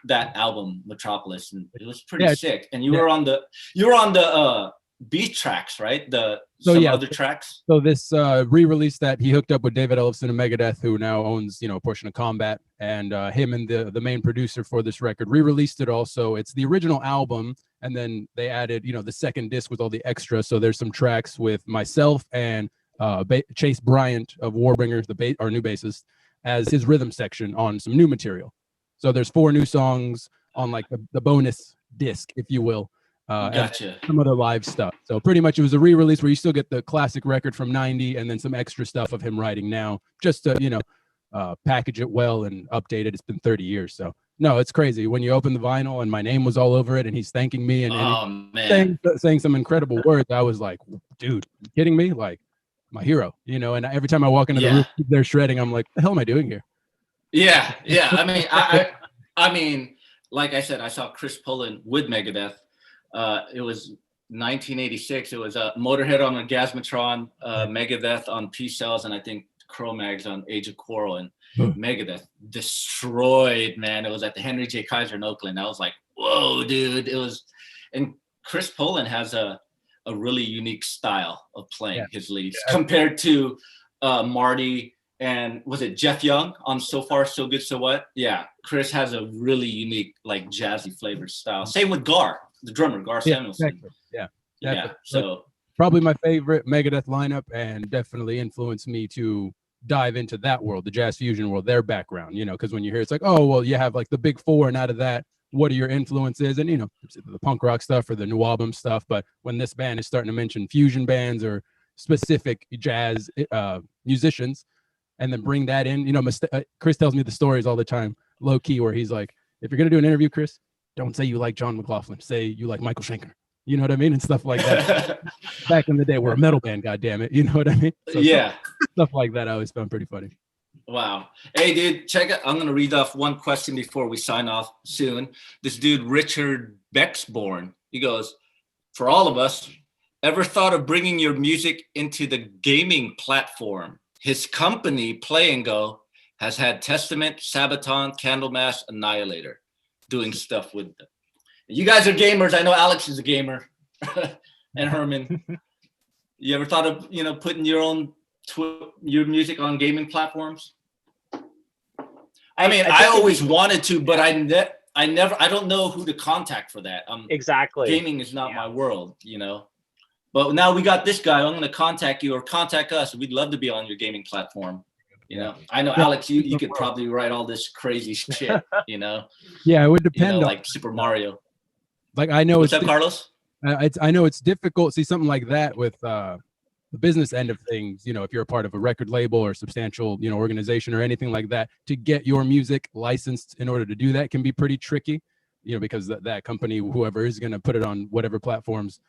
that album Metropolis and it was pretty sick. And you were on the B tracks, right? Other tracks. So this re-release that he hooked up with David Ellefson and Megadeth, who now owns a portion of Combat, and him and the main producer for this record re-released it. Also, it's the original album, and then they added the second disc with all the extras. So there's some tracks with myself and Chase Bryant of Warbringer, our new bassist, as his rhythm section on some new material. So there's 4 new songs on like the bonus disc, if you will. Gotcha. And some other live stuff. So pretty much it was a re-release where you still get the classic record from 90 and then some extra stuff of him writing now, just to package it well and update it. It's been 30 years. So no, it's crazy. When you open the vinyl and my name was all over it and he's thanking me and saying some incredible words, I was like, dude, you kidding me? Like my hero, and every time I walk into the room, they're shredding. I'm like, what the hell am I doing here? Yeah. I mean, like I said, I saw Chris Poland with Megadeth. It was 1986. It was Motorhead on a Gasmatron, Megadeth on P-Cells, and I think Cro-Mags on Age of Quarrel. And Megadeth destroyed, man. It was at the Henry J. Kaiser in Oakland. I was like, whoa, dude. And Chris Poland has a really unique style of playing his leads compared to Marty and was it Jeff Young on So Far, So Good, So What? Yeah, Chris has a really unique, like jazzy flavored style. Same with Gar, the drummer, Gar Samuelson. Exactly. Yeah. So probably my favorite Megadeth lineup, and definitely influenced me to dive into that world, the jazz fusion world, their background. Because when you hear it's like, oh well, you have like the big 4, and out of that, what are your influences? And the punk rock stuff or the new album stuff. But when this band is starting to mention fusion bands or specific jazz musicians, and then bring that in, Chris tells me the stories all the time, low key, where he's like, if you're gonna do an interview, Chris, don't say you like John McLaughlin, say you like Michael Schenker. You know what I mean? And stuff like that. Back in the day, we're a metal band, goddammit. You know what I mean? So stuff like that I always found pretty funny. Wow. Hey, dude, check it. I'm going to read off one question before we sign off soon. This dude, Richard Bexborn, he goes, for all of us, ever thought of bringing your music into the gaming platform? His company, Play and Go, has had Testament, Sabaton, Candlemass, Annihilator doing stuff with them. You guys are gamers. I know Alex is a gamer and Herman. You ever thought of, putting your own your music on gaming platforms? I mean, I always wanted to, but I don't know who to contact for that. Exactly. Gaming is not my world, But now we got this guy. I'm going to contact you or contact us. We'd love to be on your gaming platform. I know, Alex, you could probably write all this crazy shit, Yeah, it would depend on like Super Mario. Like I know What's up, Carlos? I know it's difficult. See something like that with the business end of things, if you're a part of a record label or substantial, organization or anything like that, to get your music licensed in order to do that can be pretty tricky, because that company, whoever is going to put it on whatever platforms,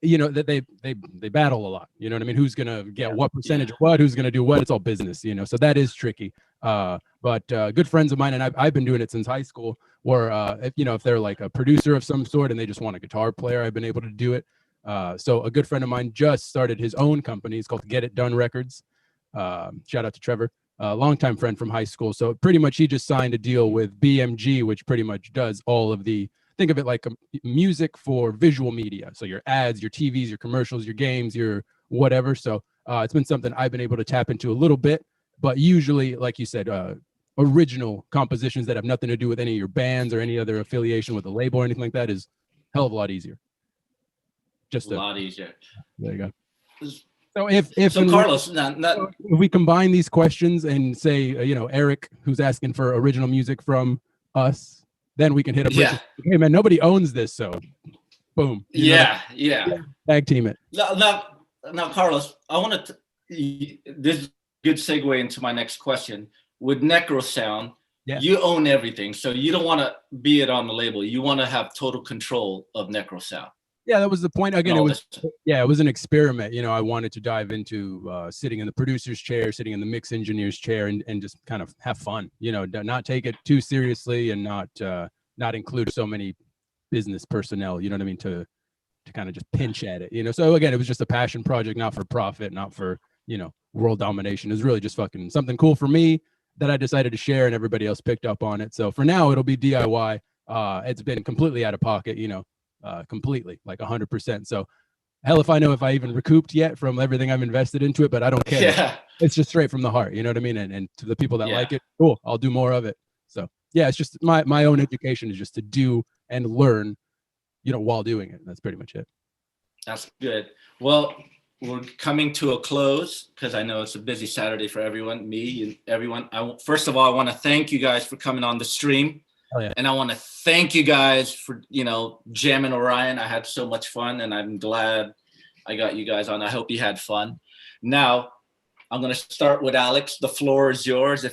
that they battle a lot. You know what I mean? Who's going to get what percentage of what, who's going to do what? It's all business, so that is tricky. But good friends of mine, and I've been doing it since high school, where if they're like a producer of some sort and they just want a guitar player, I've been able to do it. So a good friend of mine just started his own company. It's called Get It Done Records. Shout out to Trevor, a longtime friend from high school. So pretty much he just signed a deal with BMG, which pretty much does all of the, think of it like music for visual media. So your ads, your TVs, your commercials, your games, your whatever. So it's been something I've been able to tap into a little bit, but usually, like you said, original compositions that have nothing to do with any of your bands or any other affiliation with a label or anything like that is a hell of a lot easier. Just a lot easier. There you go. So if Carlos, if we combine these questions and say, you know, Eric, who's asking for original music from us, then we can hit a yeah. Hey man, nobody owns this, so boom. Yeah. Tag team it. Now, Carlos, I want to. This is a good segue into my next question. With NecroSound, you own everything, so you don't want to be it on the label. You want to have total control of NecroSound. Yeah, that was the point. Again, it was an experiment. You know, I wanted to dive into sitting in the producer's chair, sitting in the mix engineer's chair, and just kind of have fun. You know, not take it too seriously and not include so many business personnel. You know what I mean? To kind of just pinch at it. You know, so again, it was just a passion project, not for profit, not for, you know, world domination. It was really just fucking something cool for me that I decided to share, and everybody else picked up on it. So for now, it'll be DIY. It's been completely out of pocket. You know. Completely, like 100%. So hell if I know if I even recouped yet from everything I've invested into it, but I don't care. Yeah. It's just straight from the heart, you know what I mean? And to the people that like it, cool, I'll do more of it. So yeah, it's just my own education is just to do and learn, you know, while doing it. That's pretty much it. That's good. Well, we're coming to a close because I know it's a busy Saturday for everyone, me and everyone. First of all, I want to thank you guys for coming on the stream. Oh, yeah. And I want to thank you guys for, you know, jamming Orion. I had so much fun, and I'm glad I got you guys on. I hope you had fun. Now, I'm going to start with Alex. The floor is yours.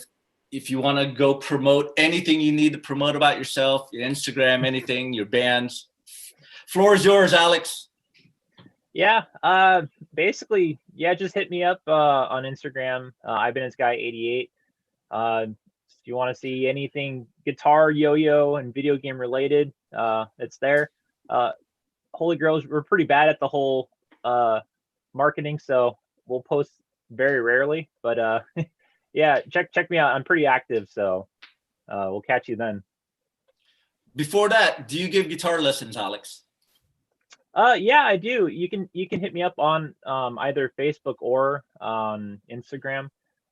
If you want to go promote anything you need to promote about yourself, your Instagram, anything, your bands, floor is yours, Alex. Yeah, basically, just hit me up on Instagram. I've been this guy 88. If you want to see anything guitar, yo-yo, and video game related, it's there. Holy Grails, we're pretty bad at the whole marketing, so we'll post very rarely. But yeah, check me out. I'm pretty active, so we'll catch you then. Before that, do you give guitar lessons, Alex? Yeah, I do. You can hit me up on either Facebook or on Instagram.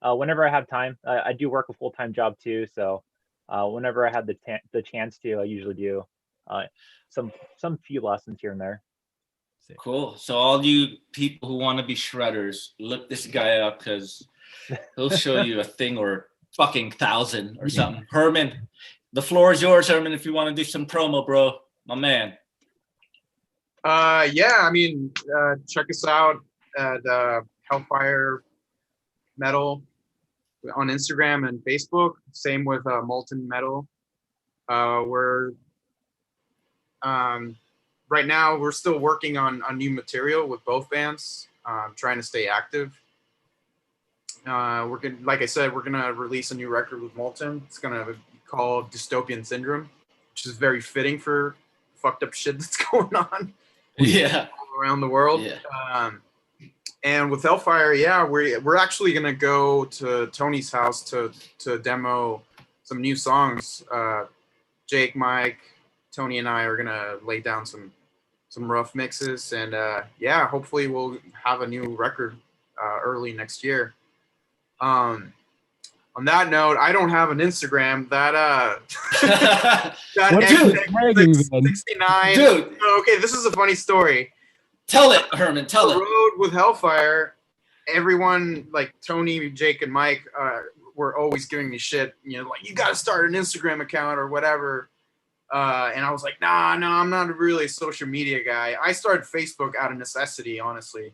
Whenever I have time. I do work a full-time job too, so whenever I have the chance to, I usually do some few lessons here and there. Cool. So all you people who want to be shredders, look this guy up because he'll show you a thing or fucking 1,000 or something. Herman, the floor is yours, Herman, if you want to do some promo, bro. My man. Yeah, I mean, check us out at Hellfire Metal on Instagram and Facebook. Same with Molten Metal. We're right now we're still working on new material with both bands. Trying to stay active. We're gonna, like I said, we're gonna release a new record with Molten. It's gonna be called Dystopian Syndrome, which is very fitting for fucked up shit that's going on. Yeah. All around the world. Yeah. And with Hellfire, we're actually gonna go to Tony's house to demo some new songs. Jake, Mike, Tony, and I are gonna lay down some rough mixes, and hopefully we'll have a new record early next year. On that note, I don't have an Instagram. That Dude, 69. Dude. Okay, this is a funny story. Tell it, Herman. Tell it. Road with Hellfire, everyone like Tony, Jake, and Mike were always giving me shit. You know, like, you got to start an Instagram account or whatever. And I was like, nah, I'm not really a social media guy. I started Facebook out of necessity, honestly.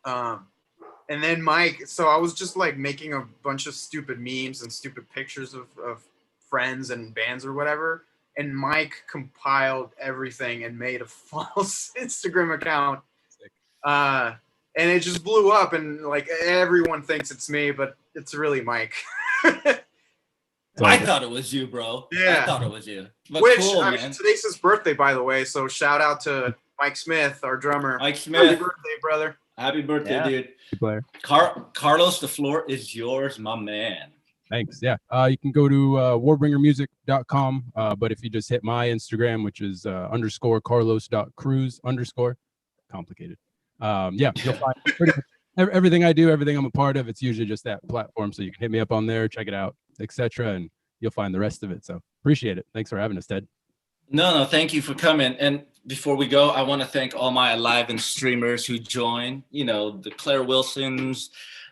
And then Mike, so I was just like making a bunch of stupid memes and stupid pictures of friends and bands or whatever. And Mike compiled everything and made a false Instagram account. And it just blew up, and like everyone thinks it's me, but it's really Mike. I thought it was you, bro. Yeah. I thought it was you. But Which, cool, I man. mean, today's his birthday, by the way. So shout out to Mike Smith, our drummer. Mike Happy Smith, birthday, brother. happy birthday, Yeah. dude. Good player. Carlos, the floor is yours, my man. Thanks. Yeah. You can go to warbringermusic.com. But if you just hit my Instagram, which is _Carlos.Cruz _ complicated. Yeah, you'll find pretty much everything I do, everything I'm a part of. It's usually just that platform. So you can hit me up on there, check it out, etc. And you'll find the rest of it. So appreciate it. Thanks for having us, Ted. No, thank you for coming. And before we go, I want to thank all my live and streamers who joined, you know, the Claire Wilsons,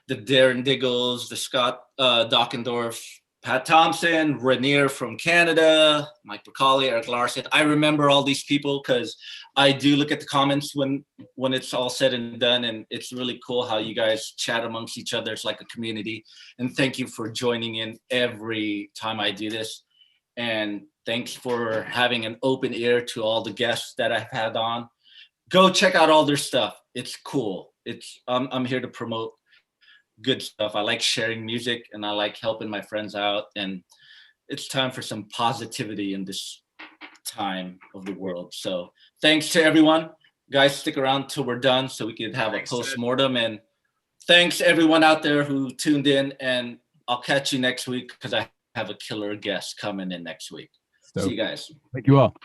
the Darren Diggles, the Scott Dockendorf, Pat Thompson, Rainier from Canada, Mike Bacali, Eric Larson. I remember all these people because I do look at the comments when it's all said and done, and it's really cool how you guys chat amongst each other. It's like a community. And thank you for joining in every time I do this. And thanks for having an open ear to all the guests that I've had on. Go check out all their stuff. It's cool. I'm here to promote good stuff. I like sharing music and I like helping my friends out. And it's time for some positivity in this time of the world. So thanks to everyone. Guys, stick around till we're done so we can have a post-mortem. And thanks everyone out there who tuned in. And I'll catch you next week because I have a killer guest coming in next week. So, see you guys. thank you all.